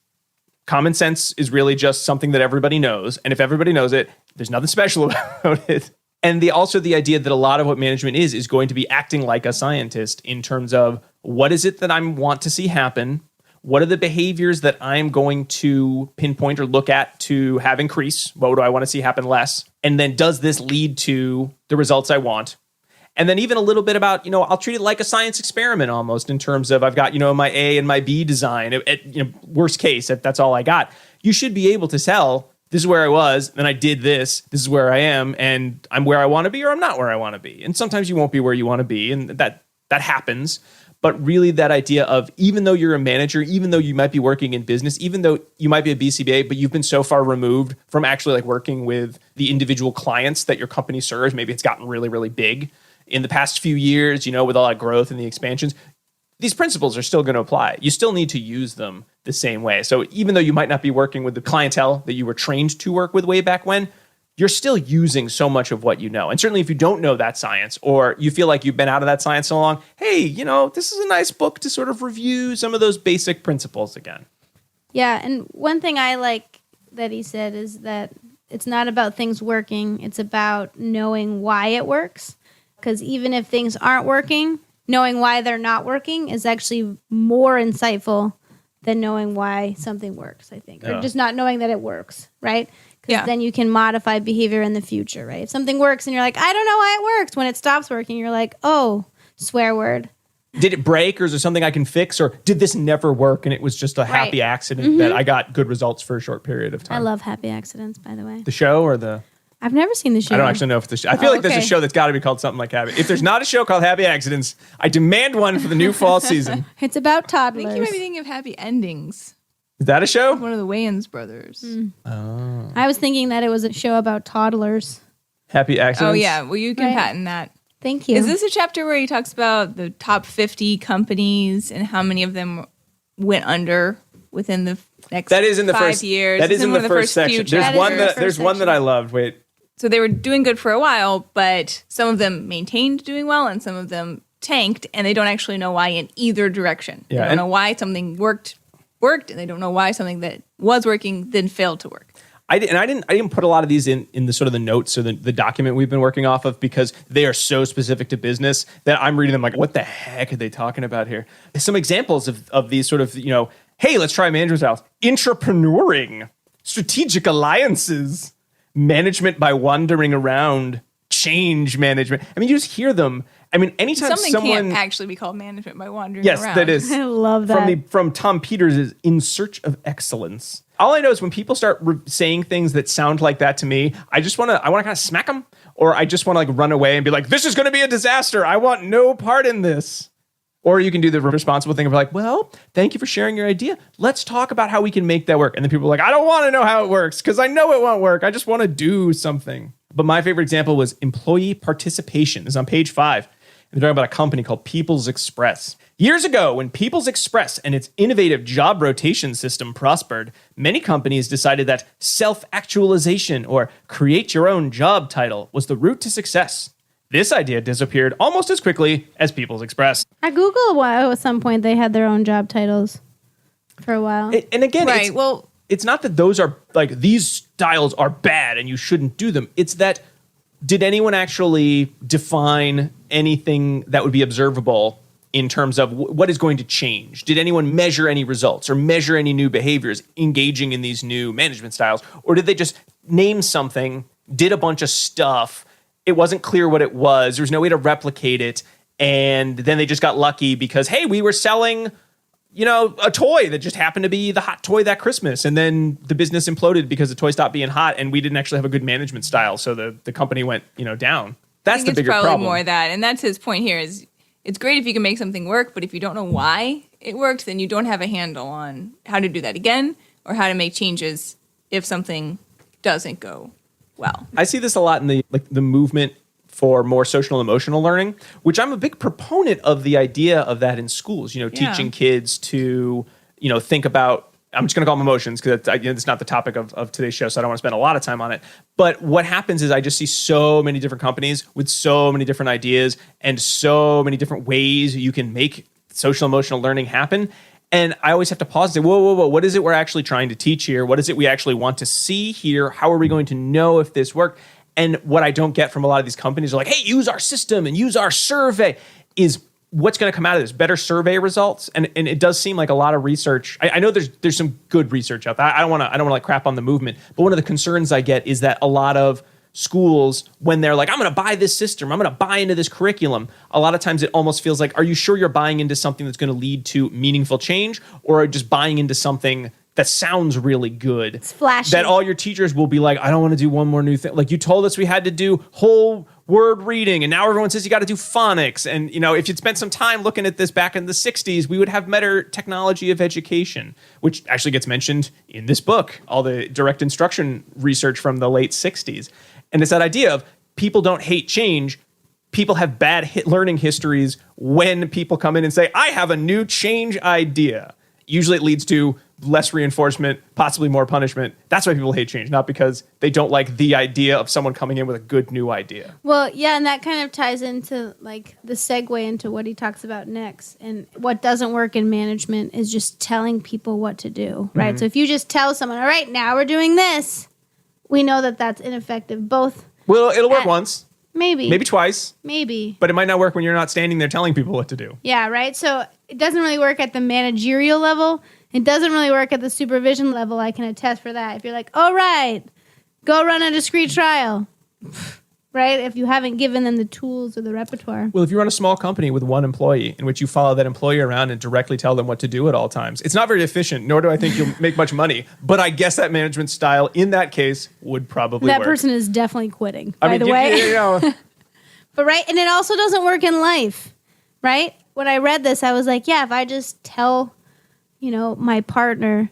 Common sense is really just something that everybody knows. And if everybody knows it, there's nothing special about it. And also the idea that a lot of what management is going to be acting like a scientist in terms of what is it that I want to see happen? What are the behaviors that I'm going to pinpoint or look at to have increase? What do I want to see happen less? And then does this lead to the results I want? And then even a little bit about, I'll treat it like a science experiment almost in terms of I've got, my A and my B design. At worst case, if that's all I got, you should be able to tell this is where I was, then I did this is where I am, and I'm where I want to be or I'm not where I want to be. And sometimes you won't be where you want to be, and that happens. But really that idea of even though you're a manager, even though you might be working in business, even though you might be a BCBA, but you've been so far removed from actually like working with the individual clients that your company serves, maybe it's gotten really, really big in the past few years, with all that growth and the expansions, these principles are still going to apply. You still need to use them the same way. So even though you might not be working with the clientele that you were trained to work with way back when, you're still using so much of what you know. And certainly if you don't know that science or you feel like you've been out of that science so long, hey, this is a nice book to sort of review some of those basic principles again. Yeah, and one thing I like that he said is that it's not about things working, it's about knowing why it works. Because even if things aren't working, knowing why they're not working is actually more insightful than knowing why something works, I think. Or just not knowing that it works, right? Because then you can modify behavior in the future, right? If something works and you're like, I don't know why it works. When it stops working, you're like, oh, swear word. Did it break or is there something I can fix? Or did this never work and it was just a happy accident that I got good results for a short period of time? I love happy accidents, by the way. The show or the... I've never seen the show. I don't actually know if the show... I feel like there's a show that's got to be called something like Happy. If there's not a show called Happy Accidents, I demand one for the new fall season. It's about I toddlers. think you might be thinking of Happy Endings. Is that a show? One of the Wayans brothers. Oh. I was thinking that it was a show about toddlers. Happy Accidents? Oh, yeah. Well, you can patent that. Thank you. Is this a chapter where he talks about the top 50 companies and how many of them went under within the next that is in the 5 first, years? That is in the first section. There's one that I loved. Wait. So they were doing good for a while, but some of them maintained doing well and some of them tanked, and they don't actually know why in either direction. Yeah, they don't know why something worked, and they don't know why something that was working then failed to work. I didn't put a lot of these in the sort of the notes or the document we've been working off of because they are so specific to business that I'm reading them like, what the heck are they talking about here? Some examples of these sort of, hey, let's try management styles. Intrapreneuring, strategic alliances, management by wandering around, change management. I mean, you just hear them. I mean, anytime Something can't actually be called management by wandering around. Yes, that is. I love that. From Tom Peters is In Search of Excellence. All I know is when people start saying things that sound like that to me, I want to kind of smack them, or I just want to like run away and be like, this is going to be a disaster. I want no part in this. Or you can do the responsible thing of like, well, thank you for sharing your idea. Let's talk about how we can make that work. And then people are like, I don't want to know how it works because I know it won't work. I just want to do something. But my favorite example was employee participation. This is on page 5. And they're talking about a company called People's Express. Years ago, when People's Express and its innovative job rotation system prospered, many companies decided that self-actualization or create your own job title was the route to success. This idea disappeared almost as quickly as People's Express. At Google, at some point, they had their own job titles for a while. And again, Right. it's not that those are like these styles are bad and you shouldn't do them. It's that did anyone actually define anything that would be observable in terms of what is going to change? Did anyone measure any results or measure any new behaviors engaging in these new management styles? Or did they just name something, did a bunch of stuff, it wasn't clear what it was, there was no way to replicate it, and then they just got lucky because, hey, we were selling, a toy that just happened to be the hot toy that Christmas, and then the business imploded because the toy stopped being hot, and we didn't actually have a good management style, so the company went, down. That's the bigger it's probably problem. more that, and that's his point here is it's great if you can make something work, but if you don't know why it works, then you don't have a handle on how to do that again or how to make changes if something doesn't go well. I see this a lot in the movement for more social and emotional learning, which I'm a big proponent of the idea of that in schools, teaching kids to, think about, I'm just going to call them emotions because it's not the topic of today's show, so I don't want to spend a lot of time on it. But what happens is I just see so many different companies with so many different ideas and so many different ways you can make social emotional learning happen. And I always have to pause and say, whoa, what is it we're actually trying to teach here? What is it we actually want to see here? How are we going to know if this worked? And what I don't get from a lot of these companies are like, hey, use our system and use our survey, is what's going to come out of this? Better survey results? And it does seem like a lot of research. I know there's some good research out there. I don't want to like crap on the movement. But one of the concerns I get is that a lot of schools, when they're like, I'm going to buy this system, I'm going to buy into this curriculum, a lot of times it almost feels like, are you sure you're buying into something that's going to lead to meaningful change, or just buying into something that sounds really good? It's flashy. That all your teachers will be like, I don't want to do one more new thing. Like, you told us we had to do whole word reading, and now everyone says you got to do phonics. And, if you'd spent some time looking at this back in the 60s, we would have better technology of education, which actually gets mentioned in this book, all the direct instruction research from the late 60s. And it's that idea of people don't hate change. People have bad learning histories when people come in and say, I have a new change idea. Usually it leads to less reinforcement, possibly more punishment. That's why people hate change, not because they don't like the idea of someone coming in with a good new idea. Well, yeah, and that kind of ties into like the segue into what he talks about next. And what doesn't work in management is just telling people what to do, right? Mm-hmm. So if you just tell someone, all right, now we're doing this, we know that that's ineffective. Both. Well, it'll work once, Maybe twice, maybe. but it might not work when you're not standing there telling people what to do. Yeah, right? So it doesn't really work at the managerial level. It doesn't really work at the supervision level. I can attest for that. If you're like, all right, go run a discrete trial, right? If you haven't given them the tools or the repertoire. Well, if you run a small company with one employee in which you follow that employee around and directly tell them what to do at all times, it's not very efficient, nor do I think you'll make much money. But I guess that management style in that case would probably work. That person is definitely quitting, by the way. But right, and it also doesn't work in life, right? When I read this, I was like, yeah, if I just tell, my partner,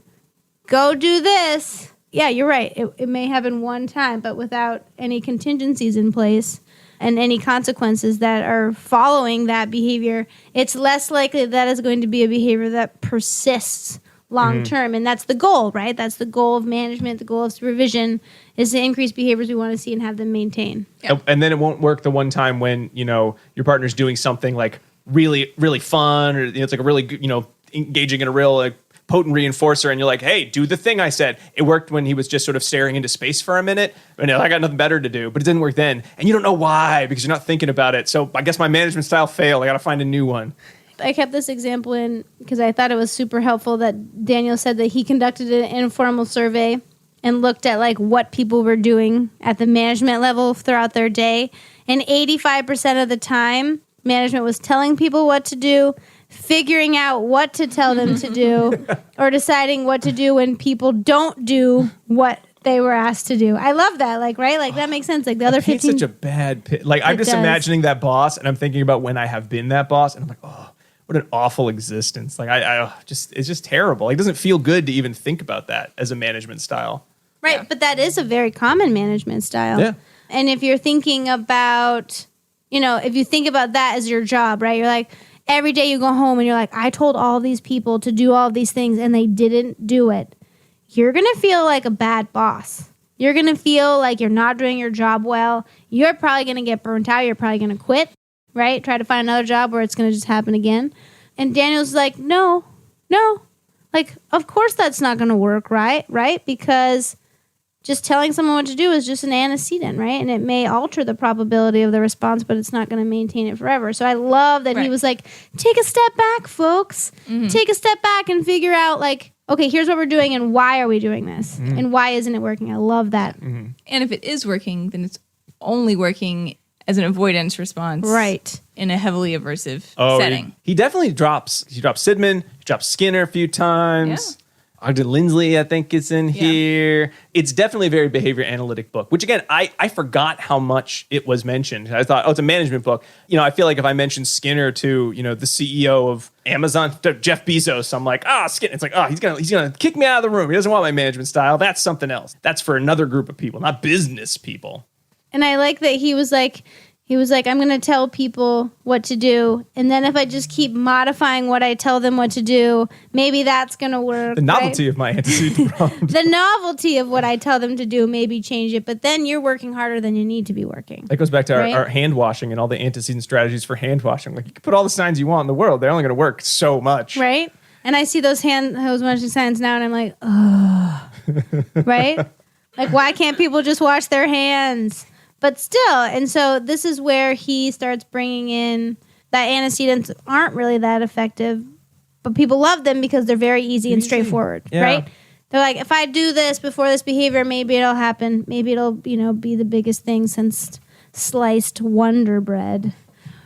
go do this. Yeah, you're right. It may happen one time, but without any contingencies in place and any consequences that are following that behavior, it's less likely that is going to be a behavior that persists long term. And that's the goal, right? That's the goal of management, the goal of supervision, is to increase behaviors we want to see and have them maintain. Yep. And then it won't work the one time when, your partner's doing something like really, really fun, or it's like a really good, engaging in a real potent reinforcer, and you're like, hey, do the thing I said. It worked when he was just sort of staring into space for a minute, and I got nothing better to do, but it didn't work then. And you don't know why, because you're not thinking about it. So I guess my management style failed. I got to find a new one. I kept this example in because I thought it was super helpful that Daniel said that he conducted an informal survey and looked at like what people were doing at the management level throughout their day. And 85% of the time, management was telling people what to do, figuring out what to tell them to do, or deciding what to do when people don't do what they were asked to do. I love that, right? That makes sense. Like the other 15. Such a bad I'm just imagining that boss, and I'm thinking about when I have been that boss, and I'm like, oh, what an awful existence. Like it's just terrible. Like, it doesn't feel good to even think about that as a management style. Right, Yeah. but that is a very common management style. Yeah. And if you're thinking about, if you think about that as your job, right? You're like, every day you go home and you're like, I told all these people to do all these things and they didn't do it. You're going to feel like a bad boss. You're going to feel like you're not doing your job well. You're probably going to get burnt out. You're probably going to quit, right? Try to find another job where it's going to just happen again. And Daniel's like, no. Like, of course that's not going to work, right? Because just telling someone what to do is just an antecedent, right? And it may alter the probability of the response, but it's not going to maintain it forever. So I love that he was like, take a step back, folks. Take a step back and figure out, like, okay, here's what we're doing and why are we doing this? And why isn't it working? I love that. And if it is working, then it's only working as an avoidance response. Right. In a heavily aversive Oh, setting. he definitely drops Sidman, he drops Skinner a few times. Ogden Lindsley, I think, is in here. It's definitely a very behavior analytic book, which, again, I forgot how much it was mentioned. I thought, it's a management book. I feel like if I mentioned Skinner to, the CEO of Amazon, to Jeff Bezos, I'm like, Skinner. It's like, he's gonna kick me out of the room. He doesn't want my management style. That's something else. That's for another group of people, not business people. And I like that he was like, I'm going to tell people what to do. And then if I just keep modifying what I tell them what to do, maybe that's going to work. The novelty of my antecedent prompt. The novelty of what I tell them to do, maybe change it. But then you're working harder than you need to be working. That goes back to our hand washing and all the antecedent strategies for hand washing. Like, you can put all the signs you want in the world. They're only going to work so much. Right? And I see those washing signs now and I'm like, oh. Right? Like, why can't people just wash their hands? But still, and so this is where he starts bringing in that antecedents aren't really that effective, but people love them because they're very easy and straightforward, right? They're like, if I do this before this behavior, maybe it'll happen. Maybe it'll, be the biggest thing since sliced Wonder Bread,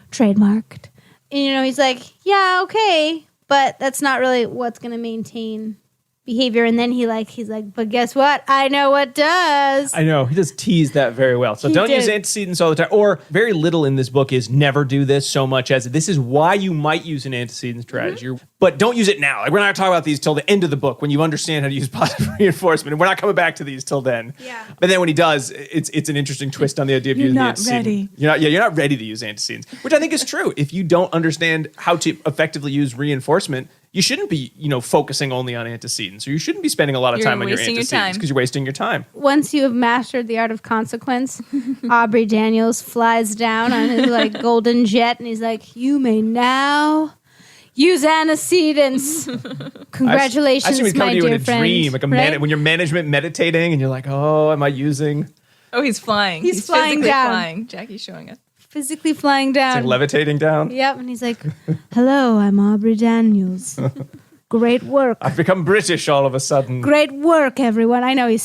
trademarked. And, he's like, yeah, okay, but that's not really what's going to maintain behavior. And then he's like, but guess what? I know what does. I know. He just teased that very well. So don't use antecedents all the time. Or very little in this book is never do this so much as this is why you might use an antecedent strategy. But don't use it now. Like, we're not talking about these till the end of the book when you understand how to use positive reinforcement. And we're not coming back to these till then. Yeah. But then when he does, it's an interesting twist on the idea of using the antecedent. You're not ready to use antecedents, which I think is true. If you don't understand how to effectively use reinforcement, you shouldn't be, focusing only on antecedents, or you shouldn't be spending a lot of time on your antecedents because you're wasting your time. Once you have mastered the art of consequence, Aubrey Daniels flies down on his golden jet, and he's like, "You may now use antecedents." Congratulations, I my dear dear in a friend. dream, like right? when you're management meditating, and you're like, "Oh, am I using?" Oh, he's flying. He's flying physically down. flying. Jackie's showing us. Physically flying down. It's like levitating down. Yep, and he's like, "Hello, I'm Aubrey Daniels. Great work. I've become British all of a sudden. Great work, everyone." I know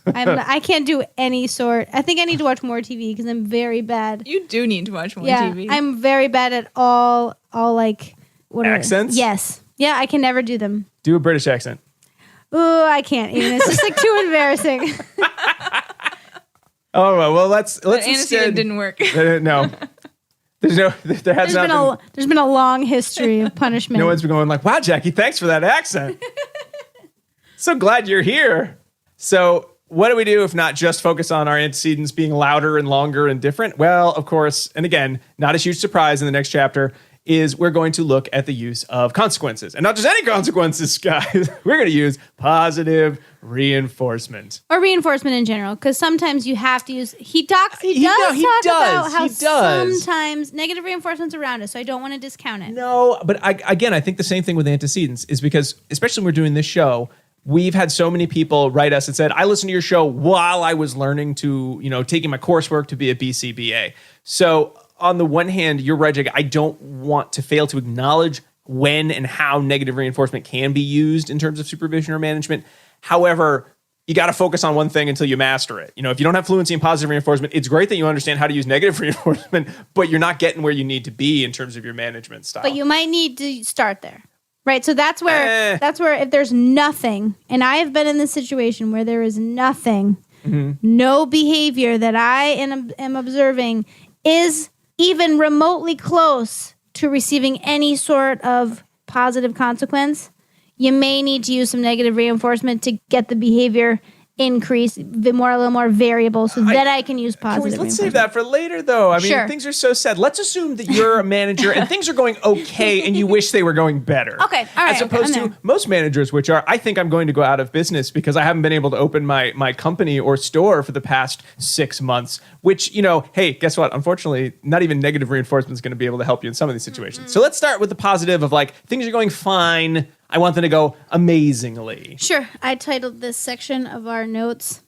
I can't do any sort. I think I need to watch more TV because I'm very bad. You do need to watch more Yeah, TV. I'm very bad at all what Accents? Yes. Yeah, I can never do them. Do a British accent. Oh, I can't even. It's just too embarrassing. All right, well, let's But instead. antecedent didn't work. No. There has not been. There's been a long history of punishment. No one's been going like, "Wow, Jackie, thanks for that accent. So glad you're here." So what do we do if not just focus on our antecedents being louder and longer and different? Well, of course, and again, not a huge surprise in the next chapter, is we're going to look at the use of consequences. And not just any consequences, guys. We're going to use positive reinforcement. Or reinforcement in general, because sometimes you have to use. He does talk about how sometimes negative reinforcement's around us, so I don't want to discount it. No, but I think the same thing with antecedents is because, especially when we're doing this show, we've had so many people write us and said, "I listened to your show while I was learning to, taking my coursework to be a BCBA." So on the one hand, you're right, Jake, I don't want to fail to acknowledge when and how negative reinforcement can be used in terms of supervision or management. However, you got to focus on one thing until you master it. If you don't have fluency in positive reinforcement, it's great that you understand how to use negative reinforcement, but you're not getting where you need to be in terms of your management style. But you might need to start there. Right, so that's where if there's nothing, and I have been in this situation where there is nothing, no behavior that I am observing is even remotely close to receiving any sort of positive consequence, you may need to use some negative reinforcement to get the behavior increase, a little more variable, so that I can use positive Let's save that for later, though. I mean, Sure. things are so sad. Let's assume that you're a manager and things are going okay and you wish they were going better. Okay, all right, As opposed I'm to there. most managers, which are, I think I'm going to go out of business because I haven't been able to open my company or store for the past 6 months, which, hey, guess what? Unfortunately, not even negative reinforcement is going to be able to help you in some of these situations. So let's start with the positive of like, things are going fine. I want them to go amazingly. Sure. I titled this section of our notes,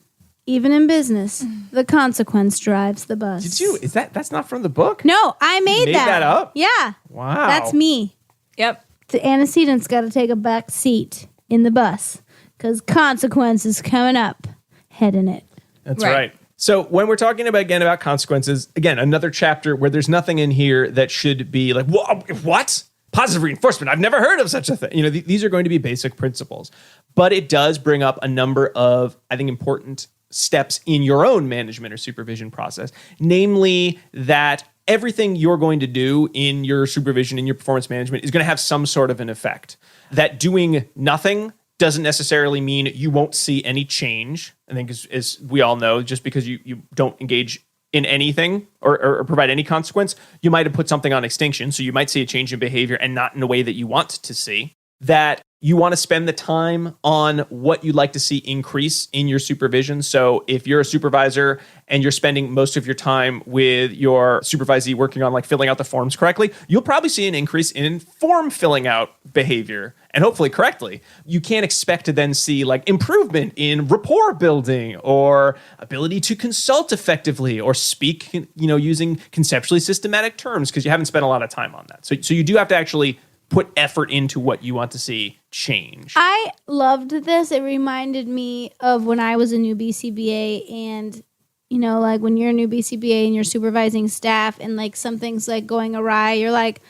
"Even in Business, the Consequence Drives the Bus." Did you? That's not from the book? No, I made that. that up? Yeah. Wow. That's me. Yep. The antecedent's got to take a back seat in the bus because consequences coming up. Head in it. That's Right. right. So when we're talking about consequences, again, another chapter where there's nothing in here that should be like, what? Positive reinforcement. I've never heard of such a thing. These are going to be basic principles, but it does bring up a number of, I think, important steps in your own management or supervision process, namely that everything you're going to do in your supervision, in your performance management is going to have some sort of an effect. That doing nothing doesn't necessarily mean you won't see any change. I think as we all know, just because you don't engage in anything or provide any consequence, you might have put something on extinction. So you might see a change in behavior and not in a way that you want to see. That you want to spend the time on what you'd like to see increase in your supervision. So if you're a supervisor and you're spending most of your time with your supervisee working on like filling out the forms correctly, you'll probably see an increase in form filling out behavior, and hopefully correctly. You can't expect to then see like improvement in rapport building or ability to consult effectively or speak, using conceptually systematic terms because you haven't spent a lot of time on that. So you do have to actually put effort into what you want to see change. I loved this. It reminded me of when I was a new BCBA and, like when you're a new BCBA and you're supervising staff and like something's like going awry, you're like,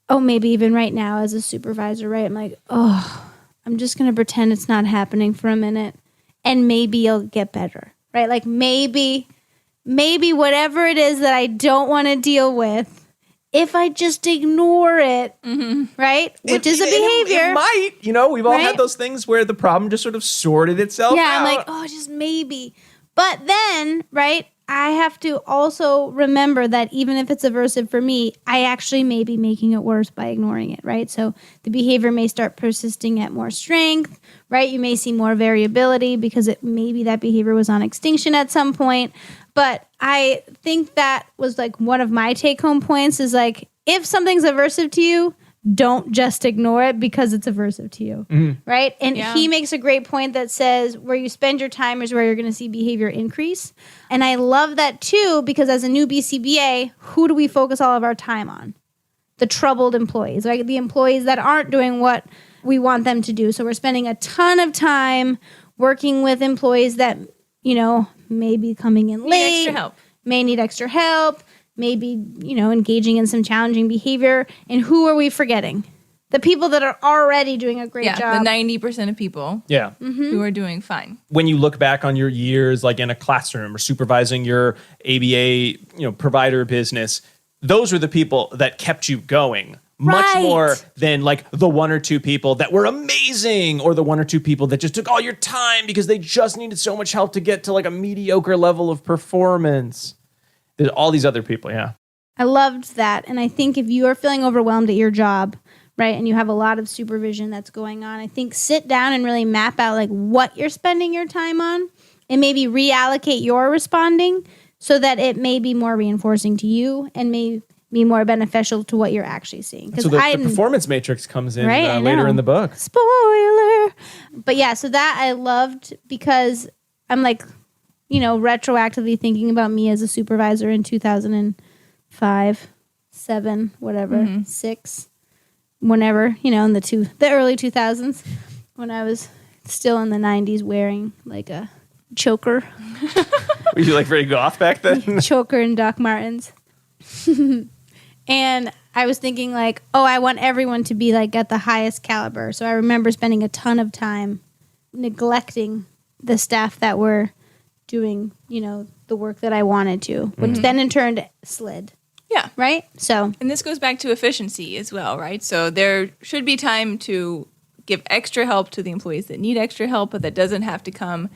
oh, maybe even right now as a supervisor, right? I'm like, oh, I'm just going to pretend it's not happening for a minute and maybe it'll get better, right? Like maybe whatever it is that I don't want to deal with, if I just ignore it, right? Which is a behavior. It might, we've all had those things where the problem just sort of sorted itself out. Yeah, I'm like, oh, just maybe. But then, right, I have to also remember that even if it's aversive for me, I actually may be making it worse by ignoring it, right? So the behavior may start persisting at more strength, right? You may see more variability because maybe that behavior was on extinction at some point. But I think that was like one of my take-home points is like, if something's aversive to you, don't just ignore it because it's aversive to you, right? And he makes a great point that says where you spend your time is where you're going to see behavior increase. And I love that too because as a new BCBA, who do we focus all of our time on? The troubled employees, right? The employees that aren't doing what we want them to do. So we're spending a ton of time working with employees that, may be coming in late, may need extra help, maybe, engaging in some challenging behavior. And who are we forgetting? The people that are already doing a great job. The 90% of people who are doing fine. When you look back on your years, like in a classroom or supervising your ABA, provider business, those were the people that kept you going. Much more than like the one or two people that were amazing or the one or two people that just took all your time because they just needed so much help to get to like a mediocre level of performance. There's all these other people, yeah. I loved that. And I think if you are feeling overwhelmed at your job, right, and you have a lot of supervision that's going on, I think sit down and really map out like what you're spending your time on and maybe reallocate your responding so that it may be more reinforcing to you and may be more beneficial to what you're actually seeing. So the performance matrix comes in later in the book. Spoiler. But yeah, so that I loved because I'm like, retroactively thinking about me as a supervisor in 2005, 7, whatever, 6, whenever, in the early 2000s when I was still in the 90s wearing like a choker. Were you like very goth back then? Choker and Doc Martens. And I was thinking like, oh, I want everyone to be like at the highest caliber. So I remember spending a ton of time neglecting the staff that were doing, the work that I wanted to, which then in turn slid. Yeah. right? So And this goes back to efficiency as well, right? So there should be time to give extra help to the employees that need extra help, but that doesn't have to come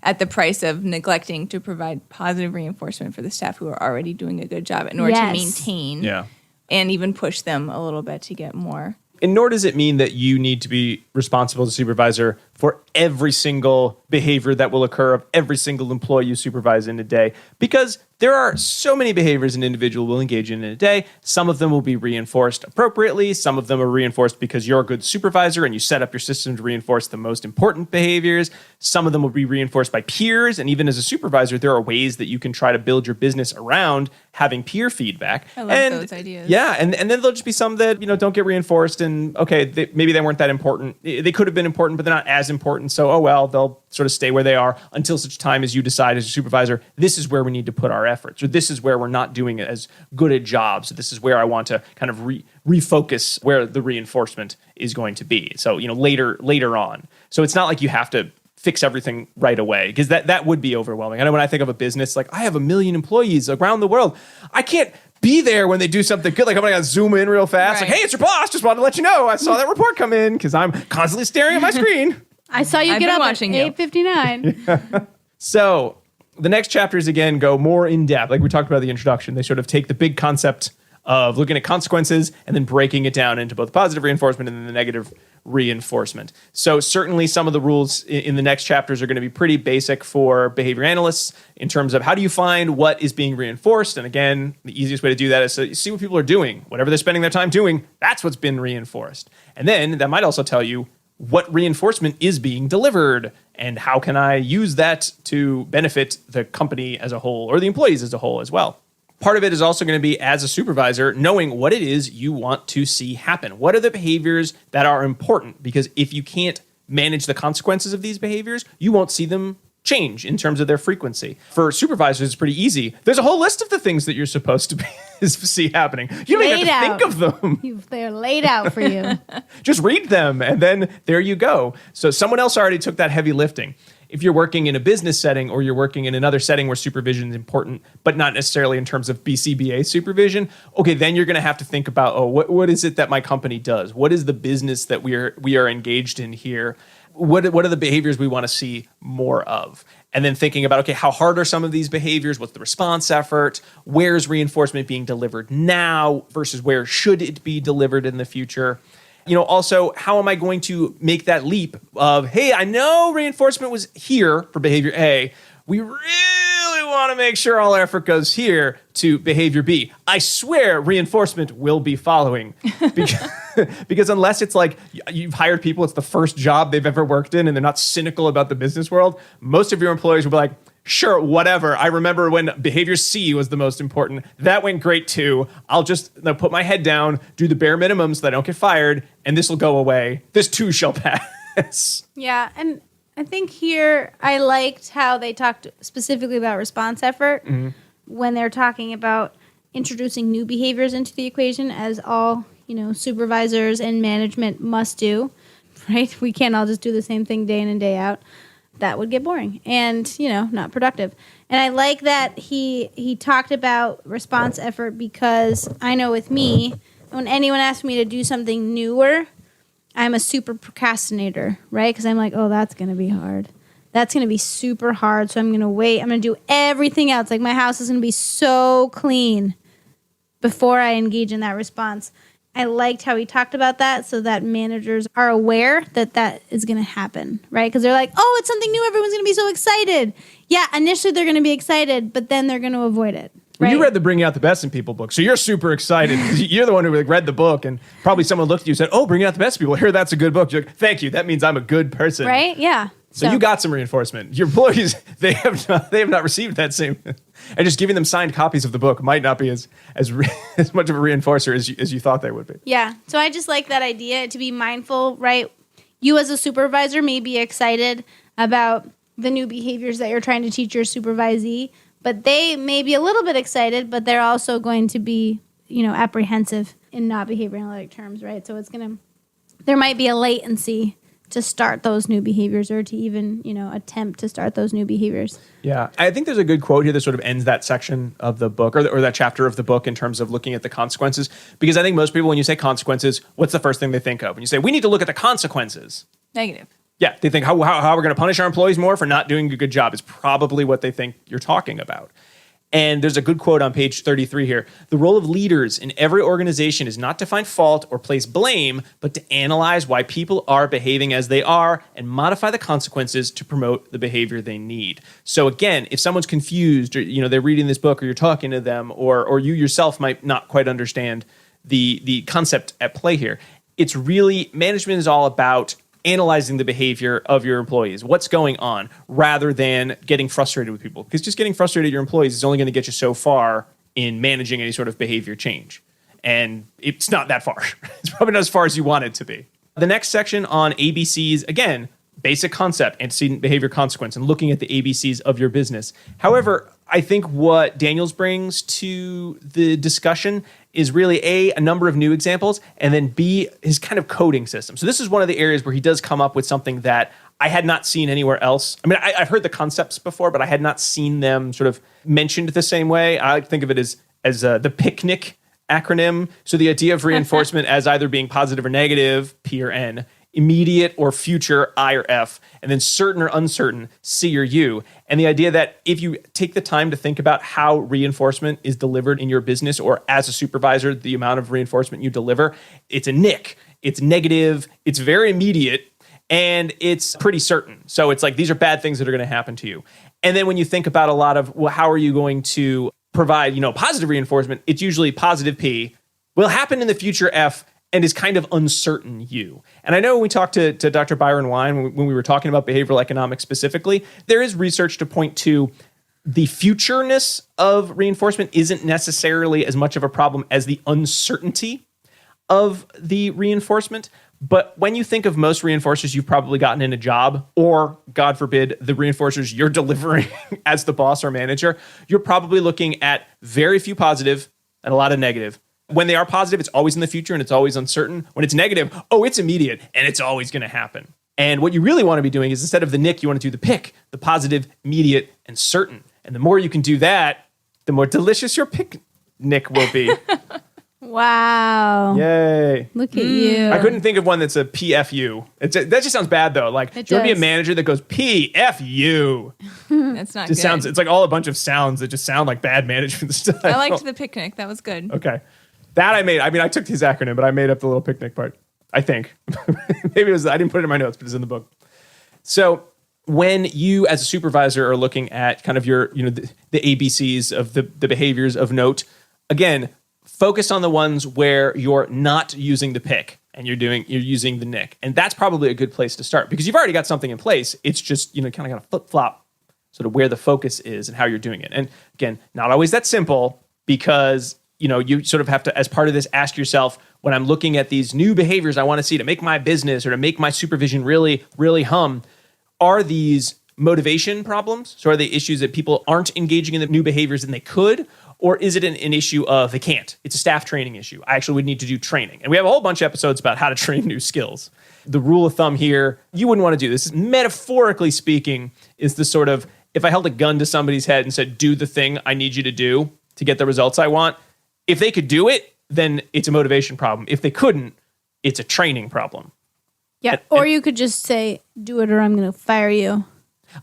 at the price of neglecting to provide positive reinforcement for the staff who are already doing a good job in order to maintain and even push them a little bit to get more. And nor does it mean that you need to be responsible as a supervisor for every single behavior that will occur of every single employee you supervise in a day, because there are so many behaviors an individual will engage in a day. Some of them will be reinforced appropriately. Some of them are reinforced because you're a good supervisor and you set up your system to reinforce the most important behaviors. Some of them will be reinforced by peers. And even as a supervisor, there are ways that you can try to build your business around having peer feedback. I love those ideas. Yeah, and then there'll just be some that, don't get reinforced, and okay, maybe they weren't that important. They could have been important, but they're not as important. So, oh well, they'll sort of stay where they are until such time as you decide as a supervisor, this is where we need to put our efforts, or this is where we're not doing it as good a job. So this is where I want to kind of refocus where the reinforcement is going to be. So, later on. So it's not like you have to fix everything right away, because that would be overwhelming. I know when I think of a business, like I have 1 million employees around the world. I can't be there when they do something good. Like I'm going to zoom in real fast. Right. Like, hey, it's your boss. Just wanted to let you know I saw that report come in, because I'm constantly staring at my screen. I saw you I've get been up at watching you. 8:59. So the next chapters, again, go more in depth. Like we talked about in the introduction, they sort of take the big concept of looking at consequences and then breaking it down into both positive reinforcement and then the negative reinforcement. So certainly some of the rules in the next chapters are going to be pretty basic for behavior analysts in terms of how do you find what is being reinforced. And again, the easiest way to do that is to see what people are doing. Whatever they're spending their time doing, that's what's been reinforced. And then that might also tell you what reinforcement is being delivered and how can I use that to benefit the company as a whole or the employees as a whole as well. Part of it is also going to be, as a supervisor, knowing what it is you want to see happen. What are the behaviors that are important? Because if you can't manage the consequences of these behaviors, you won't see them change in terms of their frequency. For supervisors, it's pretty easy. There's a whole list of the things that you're supposed to see happening. You don't even have to think of them. They're laid out for you. Just read them, and then there you go. So someone else already took that heavy lifting. If you're working in a business setting or you're working in another setting where supervision is important, but not necessarily in terms of BCBA supervision, okay, then you're going to have to think about, what is it that my company does? What is the business that we are engaged in here? What are the behaviors we want to see more of? And then thinking about, okay, how hard are some of these behaviors? What's the response effort? Where's reinforcement being delivered now versus where should it be delivered in the future? Also, how am I going to make that leap of, hey, I know reinforcement was here for behavior A. We really want to make sure all our effort goes here to behavior B. I swear reinforcement will be following. Because unless it's like you've hired people, it's the first job they've ever worked in, and they're not cynical about the business world, most of your employees will be like, sure, whatever. I remember when behavior C was the most important. That went great too. I'll just put my head down, do the bare minimum so that I don't get fired, and this will go away. This too shall pass. Yeah, and I think here I liked how they talked specifically about response effort when they're talking about introducing new behaviors into the equation, as all, supervisors and management must do, right? We can't all just do the same thing day in and day out. That would get boring and, not productive. And I like that he talked about response effort, because I know with me, when anyone asks me to do something newer, I'm a super procrastinator, right? Because I'm like, oh, that's going to be hard. That's going to be super hard. So I'm going to wait. I'm going to do everything else. Like my house is going to be so clean before I engage in that response. I liked how he talked about that, so that managers are aware that is going to happen, right? Because they're like, oh, it's something new. Everyone's going to be so excited. Yeah, initially they're going to be excited, but then they're going to avoid it. Right? Well, you read the Bringing Out the Best in People book, so you're super excited. You're the one who read the book, and probably someone looked at you and said, oh, Bringing Out the Best in People, here, that's a good book. You're like, thank you. That means I'm a good person. Right? Yeah. So you got some reinforcement. Your employees, they have not received that same. And just giving them signed copies of the book might not be as much of a reinforcer as you thought they would be. Yeah. So I just like that idea to be mindful, right? You as a supervisor may be excited about the new behaviors that you're trying to teach your supervisee, but they may be a little bit excited, but they're also going to be, apprehensive in not behavior analytic terms, right? So there might be a latency to start those new behaviors or to even, attempt to start those new behaviors. Yeah, I think there's a good quote here that sort of ends that section of the book or that chapter of the book in terms of looking at the consequences. Because I think most people, when you say consequences, what's the first thing they think of? When you say, we need to look at the consequences. Negative. Yeah, they think how we're going to punish our employees more for not doing a good job is probably what they think you're talking about. And there's a good quote on page 33 here. The role of leaders in every organization is not to find fault or place blame, but to analyze why people are behaving as they are and modify the consequences to promote the behavior they need. So again, if someone's confused or they're reading this book or you're talking to them or you yourself might not quite understand the concept at play here, it's really management is all about analyzing the behavior of your employees, what's going on, rather than getting frustrated with people. Because just getting frustrated with your employees is only going to get you so far in managing any sort of behavior change. And it's not that far. It's probably not as far as you want it to be. The next section on ABCs, again, basic concept, antecedent behavior consequence, and looking at the ABCs of your business. However, I think what Daniels brings to the discussion is really a number of new examples, and then B, his kind of coding system. So this is one of the areas where he does come up with something that I had not seen anywhere else. I mean, I've heard the concepts before, but I had not seen them sort of mentioned the same way. I think of it as the PICNIC acronym. So the idea of reinforcement as either being positive or negative, P or N, immediate or future, I or F, and then certain or uncertain, C or U. And the idea that if you take the time to think about how reinforcement is delivered in your business or as a supervisor, the amount of reinforcement you deliver, it's a NIC, it's negative, it's very immediate, and it's pretty certain. So it's like, these are bad things that are going to happen to you. And then when you think about a lot of, well, how are you going to provide, positive reinforcement? It's usually positive P, will happen in the future F, and is kind of uncertain U. And I know when we talked to Dr. Byron Wine, when we were talking about behavioral economics specifically, there is research to point to the futureness of reinforcement isn't necessarily as much of a problem as the uncertainty of the reinforcement. But when you think of most reinforcers you've probably gotten in a job, or God forbid, the reinforcers you're delivering as the boss or manager, you're probably looking at very few positive and a lot of negative. When they are positive, it's always in the future and it's always uncertain. When it's negative, it's immediate and it's always going to happen. And what you really want to be doing is instead of the NIC, you want to do the PIC, the positive, immediate, and certain. And the more you can do that, the more delicious your picnic will be. Wow. Yay. Look at you. I couldn't think of one that's a PFU. That just sounds bad, though. Like, do you want to be a manager that goes PFU? That's not just good. It's like all a bunch of sounds that just sound like bad management style. I liked the picnic. That was good. Okay. That I made. I mean, I took his acronym, but I made up the little picnic part. I think. Maybe it was, I didn't put it in my notes, but it's in the book. So when you, as a supervisor, are looking at kind of your, the ABCs of the behaviors of note, again, focus on the ones where you're not using the PIC and you're using the NIC. And that's probably a good place to start because you've already got something in place. It's just, kind of got to flip-flop sort of where the focus is and how you're doing it. And again, not always that simple because you sort of have to, as part of this, ask yourself, when I'm looking at these new behaviors I want to see to make my business or to make my supervision really, really hum, are these motivation problems? So are they issues that people aren't engaging in the new behaviors and they could? Or is it an issue of they can't? It's a staff training issue. I actually would need to do training. And we have a whole bunch of episodes about how to train new skills. The rule of thumb here, you wouldn't want to do this. Metaphorically speaking, is the sort of, if I held a gun to somebody's head and said, do the thing I need you to do to get the results I want, if they could do it, then it's a motivation problem. If they couldn't, it's a training problem. Yeah, or you could just say, do it or I'm going to fire you.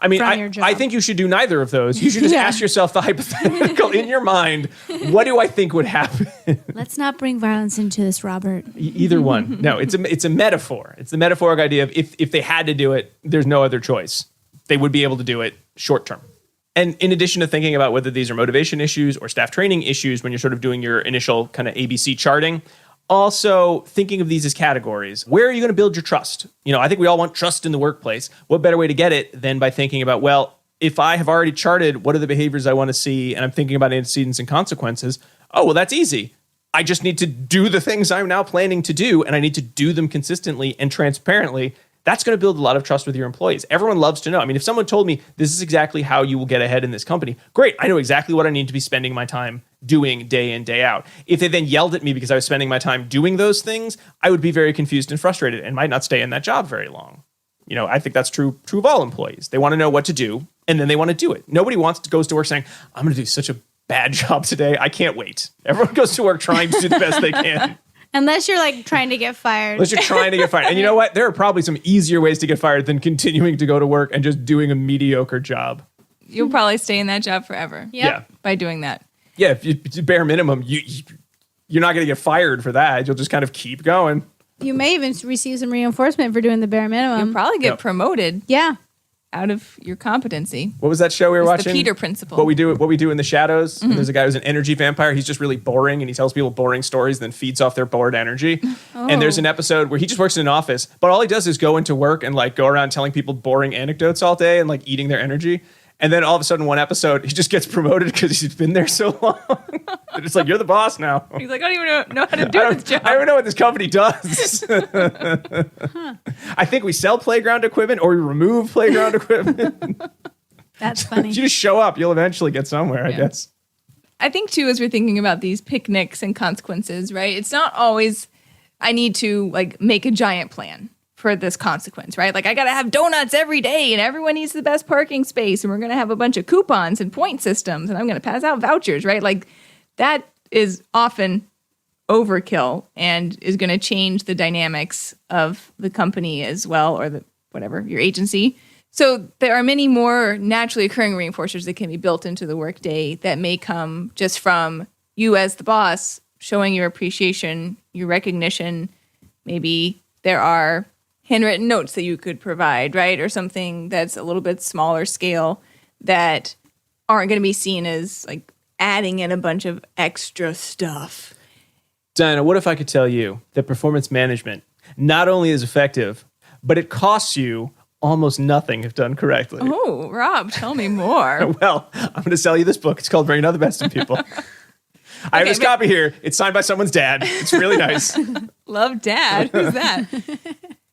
I mean, I think you should do neither of those. You should just ask yourself the hypothetical in your mind, what do I think would happen? Let's not bring violence into this, Robert. Either one. No, it's a metaphor. It's the metaphoric idea of if they had to do it, there's no other choice. They would be able to do it short term. And in addition to thinking about whether these are motivation issues or staff training issues when you're sort of doing your initial kind of ABC charting, also thinking of these as categories. Where are you going to build your trust? I think we all want trust in the workplace. What better way to get it than by thinking about, well, if I have already charted what are the behaviors I want to see and I'm thinking about antecedents and consequences, that's easy. I just need to do the things I'm now planning to do and I need to do them consistently and transparently. That's going to build a lot of trust with your employees. Everyone loves to know. I mean, if someone told me this is exactly how you will get ahead in this company, great. I know exactly what I need to be spending my time doing day in, day out. If they then yelled at me because I was spending my time doing those things, I would be very confused and frustrated and might not stay in that job very long. I think that's true of all employees. They want to know what to do, and then they want to do it. Nobody goes to work saying, I'm going to do such a bad job today. I can't wait. Everyone goes to work trying to do the best they can. Unless you're like trying to get fired. Unless you're trying to get fired. And you know what? There are probably some easier ways to get fired than continuing to go to work and just doing a mediocre job. You'll probably stay in that job forever. Yeah. By doing that. Yeah, if you bare minimum, you're not going to get fired for that. You'll just kind of keep going. You may even receive some reinforcement for doing the bare minimum. You'll probably get promoted Yeah. out of your competency. What was that show we were watching? The Peter Principle. What we do in the shadows. And there's a guy who's an energy vampire. He's just really boring, and he tells people boring stories, then feeds off their bored energy. And there's an episode where he just works in an office, but all he does is go into work and like go around telling people boring anecdotes all day and like eating their energy. And then all of a sudden, one episode, he just gets promoted because he's been there so long. They're just like, you're the boss now. He's like, I don't even know how to do this job. I don't even know what this company does. I think we sell playground equipment or we remove playground equipment. That's funny. If you just show up, you'll eventually get somewhere, I guess. I think, too, as we're thinking about these picnics and consequences, right? It's not always, I need to like make a giant plan for this consequence, right? Like I got to have donuts every day and everyone needs the best parking space and we're going to have a bunch of coupons and point systems and I'm going to pass out vouchers, right? Like that is often overkill and is going to change the dynamics of the company as well, or your agency. So there are many more naturally occurring reinforcers that can be built into the workday that may come just from you as the boss showing your appreciation, your recognition. Maybe there are handwritten notes that you could provide, right? Or something that's a little bit smaller scale that aren't going to be seen as like adding in a bunch of extra stuff. Diana, what if I could tell you that performance management not only is effective, but it costs you almost nothing if done correctly? Oh, Rob, tell me more. Well, I'm going to sell you this book. It's called Bringing Out the Best in People. I have this copy here. It's signed by someone's dad. It's really nice. Love Dad. Who's that?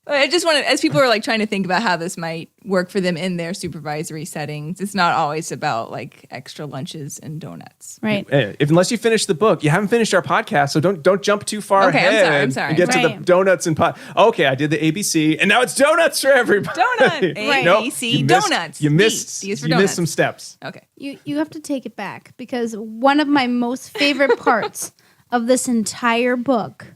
I just wanted, as people are like trying to think about how this might work for them in their supervisory settings, it's not always about like extra lunches and donuts. Right. Unless you finish the book, you haven't finished our podcast, so don't jump too far ahead. I'm sorry. And get to the donuts and pot. Okay, I did the ABC, and now it's donuts for everybody. Donut. A, Nope, B, C, you missed- donuts. You missed. D is for You donuts. missed some steps. Okay. You have to take it back because one of my most favorite parts of this entire book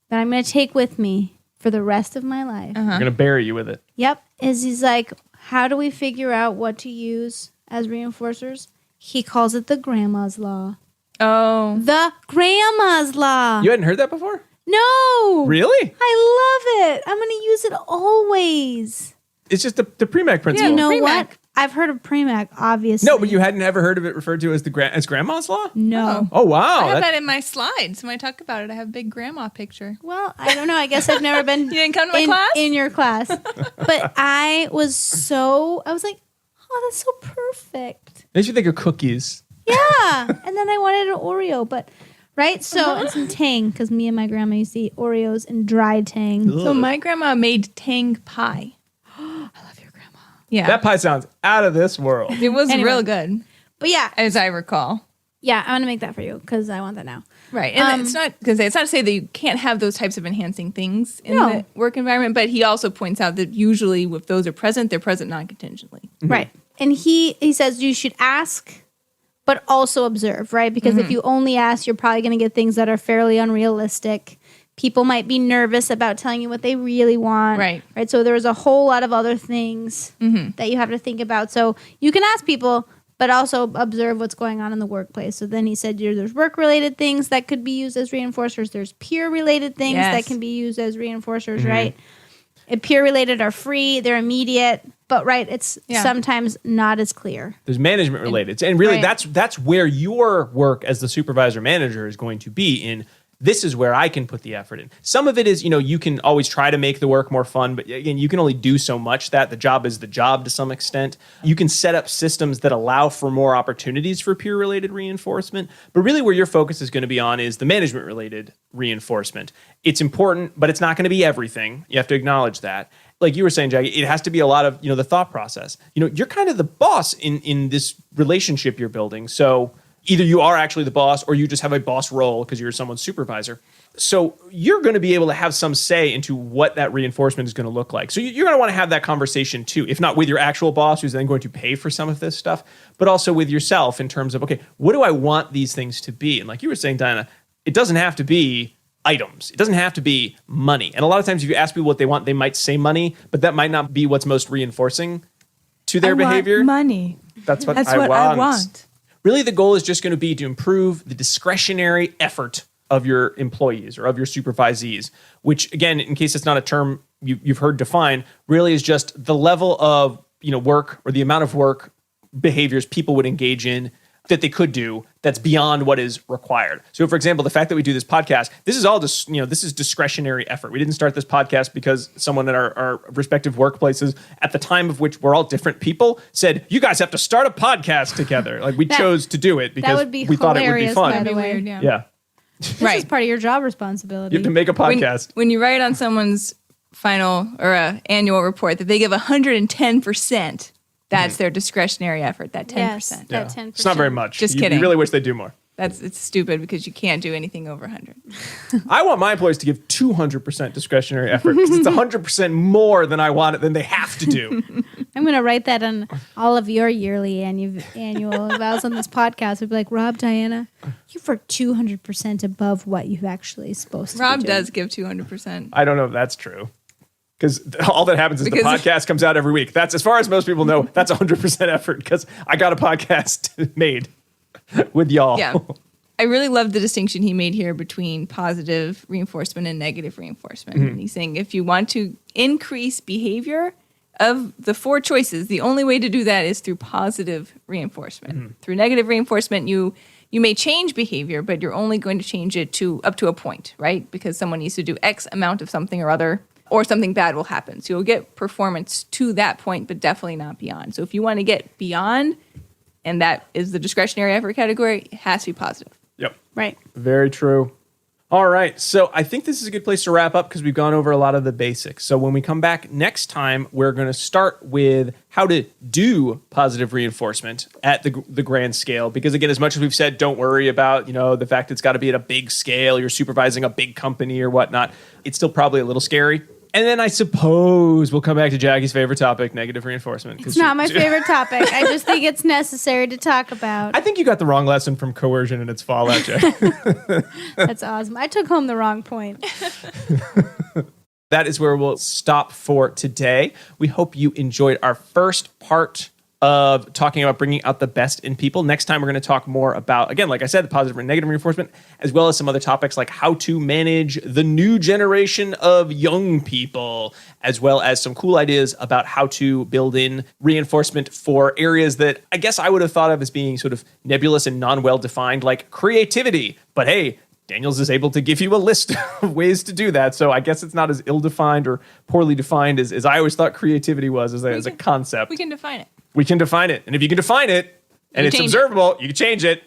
that I'm going to take with me for the rest of my life. We're gonna bury you with it. Yep. He's like, how do we figure out what to use as reinforcers? He calls it the grandma's law. Oh. The grandma's law. You hadn't heard that before? No. Really? I love it. I'm going to use it always. It's just the Premack principle. You know Premack. what? I've heard of Premack, obviously. No, but you hadn't ever heard of it referred to as as grandma's law? No. Oh wow. I have that in my slides. When I talk about it, I have a big grandma picture. Well, I don't know. I guess I've never been You didn't come to my class? in your class. But I was like, oh, that's so perfect. Makes you think of cookies. Yeah. And then I wanted an Oreo, but right? So and some Tang, because me and my grandma used to eat Oreos and dried Tang. So my grandma made Tang pie. I love your grandma. Yeah. That pie sounds out of this world. It was Anyway. real good, But yeah, as I recall. I want to make that for you because I want that now. Right. And it's not to say that you can't have those types of enhancing things in No. the work environment, but he also points out that usually if those are present, they're present non-contingently. Right. And he says you should ask, but also observe, right? Because if you only ask, you're probably going to get things that are fairly unrealistic. People might be nervous about telling you what they really want. Right. Right. So there's a whole lot of other things that you have to think about. So you can ask people, but also observe what's going on in the workplace. So then he said there's work-related things that could be used as reinforcers. There's peer-related things that can be used as reinforcers, right? And peer-related are free. They're immediate. But, right, it's sometimes not as clear. There's management related. And really, Right. that's where your work as the supervisor manager is going to be in. This is where I can put the effort in. Some of it is, you can always try to make the work more fun, but again, you can only do so much that. The job is the job to some extent. You can set up systems that allow for more opportunities for peer-related reinforcement, but really where your focus is going to be on is the management-related reinforcement. It's important, but it's not going to be everything. You have to acknowledge that. Like you were saying, Jackie, it has to be a lot of, the thought process. You're kind of the boss in this relationship you're building, so Either you are actually the boss or you just have a boss role because you're someone's supervisor. So you're going to be able to have some say into what that reinforcement is going to look like. So you're going to want to have that conversation too, if not with your actual boss who's then going to pay for some of this stuff, but also with yourself in terms of, okay, what do I want these things to be? And like you were saying, Diana, it doesn't have to be items. It doesn't have to be money. And a lot of times if you ask people what they want, they might say money, but that might not be what's most reinforcing to their behavior. Want money. That's what I want. Really, the goal is just going to be to improve the discretionary effort of your employees or of your supervisees, which, again, in case it's not a term you've heard defined, really is just the level of work or the amount of work behaviors people would engage in that they could do that's beyond what is required. So, for example, the fact that we do this podcast, this is all just, this is discretionary effort. We didn't start this podcast because someone at our respective workplaces at the time of which we're all different people said, you guys have to start a podcast together. Like we chose to do it because we thought it would be fun. By the way. Yeah. This is part of your job responsibility. You have to make a podcast. When you write on someone's final or annual report that they give 110%, that's their discretionary effort, that 10%. Yes, that 10%. It's not very much. Just kidding. You really wish they'd do more. It's stupid because you can't do anything over 100. I want my employees to give 200% discretionary effort because it's 100% more than I want it, than they have to do. I'm going to write that on all of your yearly annual. If I was on this podcast, I'd be like, Rob, Diana, you're for 200% above what you actually supposed to Rob be doing. does give 200%. I don't know if that's true. Because all that happens is the podcast comes out every week. That's, as far as most people know, that's 100% effort because I got a podcast made with y'all. Yeah. I really love the distinction he made here between positive reinforcement and negative reinforcement. And he's saying if you want to increase behavior of the 4 choices, the only way to do that is through positive reinforcement. Through negative reinforcement, you may change behavior, but you're only going to change it up to a point, right? Because someone needs to do X amount of something or other, or something bad will happen. So you'll get performance to that point, but definitely not beyond. So if you want to get beyond, and that is the discretionary effort category, it has to be positive. Yep. Right. Very true. All right. So I think this is a good place to wrap up because we've gone over a lot of the basics. So when we come back next time, we're going to start with how to do positive reinforcement at the grand scale. Because again, as much as we've said, don't worry about, the fact it's got to be at a big scale, you're supervising a big company or whatnot. It's still probably a little scary. And then I suppose we'll come back to Jackie's favorite topic, negative reinforcement. It's not my favorite topic. I just think it's necessary to talk about. I think you got the wrong lesson from coercion and its fallout, Jack. That's awesome. I took home the wrong point. That is where we'll stop for today. We hope you enjoyed our first part of talking about bringing out the best in people. Next time, we're going to talk more about, again, like I said, the positive and negative reinforcement, as well as some other topics like how to manage the new generation of young people, as well as some cool ideas about how to build in reinforcement for areas that I guess I would have thought of as being sort of nebulous and non-well-defined, like creativity. But hey, Daniels is able to give you a list of ways to do that. So I guess it's not as ill-defined or poorly defined as I always thought creativity was as a concept. We can define it. We can define it. And if you can define it and it's observable, you can change it.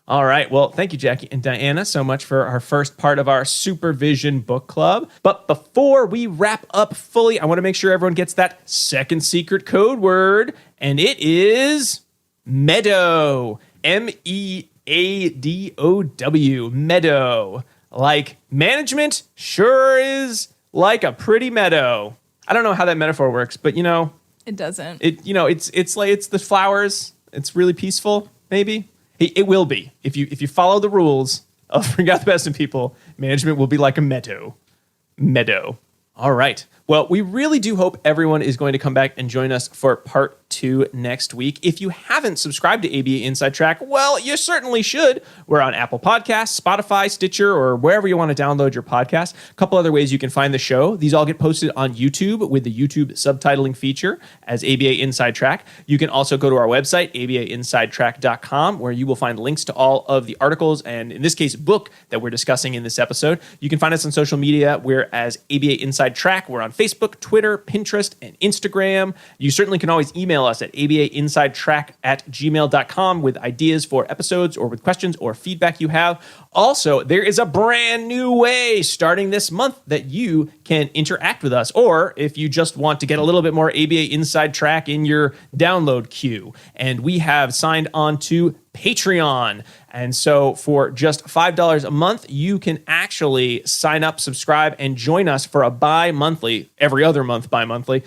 All right. Well, thank you, Jackie and Diana, so much for our first part of our Supervision Book Club. But before we wrap up fully, I want to make sure everyone gets that second secret code word. And it is Meadow. MEADOW. Meadow. Like management sure is like a pretty meadow. I don't know how that metaphor works, but it doesn't. It's like it's the flowers. It's really peaceful, maybe. It will be. If you follow the rules of bring out the best in people, management will be like a meadow. Meadow. All right. Well, we really do hope everyone is going to come back and join us for part 2 next week. If you haven't subscribed to ABA Inside Track, well, you certainly should. We're on Apple Podcasts, Spotify, Stitcher, or wherever you want to download your podcast. A couple other ways you can find the show. These all get posted on YouTube with the YouTube subtitling feature as ABA Inside Track. You can also go to our website, abainsidetrack.com, where you will find links to all of the articles and, in this case, book that we're discussing in this episode. You can find us on social media. We're as ABA Inside Track. We're on Facebook, Twitter, Pinterest, and Instagram. You certainly can always email us at abainsidetrack@gmail.com with ideas for episodes or with questions or feedback you have. Also, there is a brand new way starting this month that you can interact with us, or if you just want to get a little bit more ABA Inside Track in your download queue. And we have signed on to Patreon. And so for just $5 a month, you can actually sign up, subscribe, and join us for a every other month bi-monthly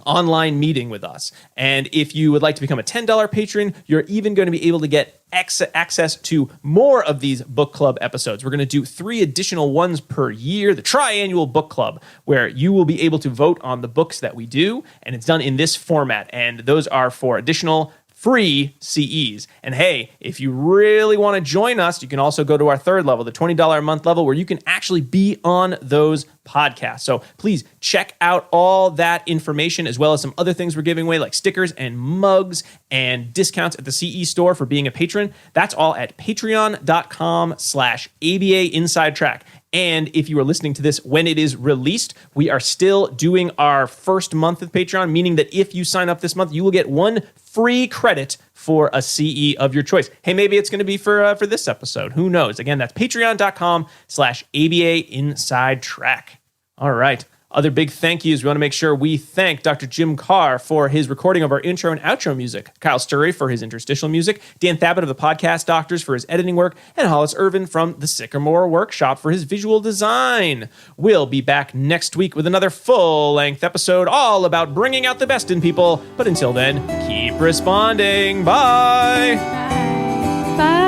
online meeting with us. And if you would like to become a $10 patron, you're even going to be able to get access to more of these book club episodes. We're going to do 3 additional ones per year, the triannual book club, where you will be able to vote on the books that we do, and it's done in this format. And those are for additional free CEs. And hey, if you really want to join us, you can also go to our third level, the $20 a month level, where you can actually be on those podcasts. So please check out all that information, as well as some other things we're giving away, like stickers and mugs and discounts at the CE store for being a patron. That's all at patreon.com/ABA Inside Track. And if you are listening to this when it is released, we are still doing our first month of Patreon, meaning that if you sign up this month, you will get 1 free credit for a CE of your choice. Hey, maybe it's going to be for this episode. Who knows? Again, that's patreon.com/ABA Inside Track. All right. Other big thank yous. We want to make sure we thank Dr. Jim Carr for his recording of our intro and outro music, Kyle Sturry for his interstitial music, Dan Thabit of the Podcast Doctors for his editing work, and Hollis Irvin from the Sycamore Workshop for his visual design. We'll be back next week with another full-length episode all about bringing out the best in people. But until then, keep responding. Bye. Bye.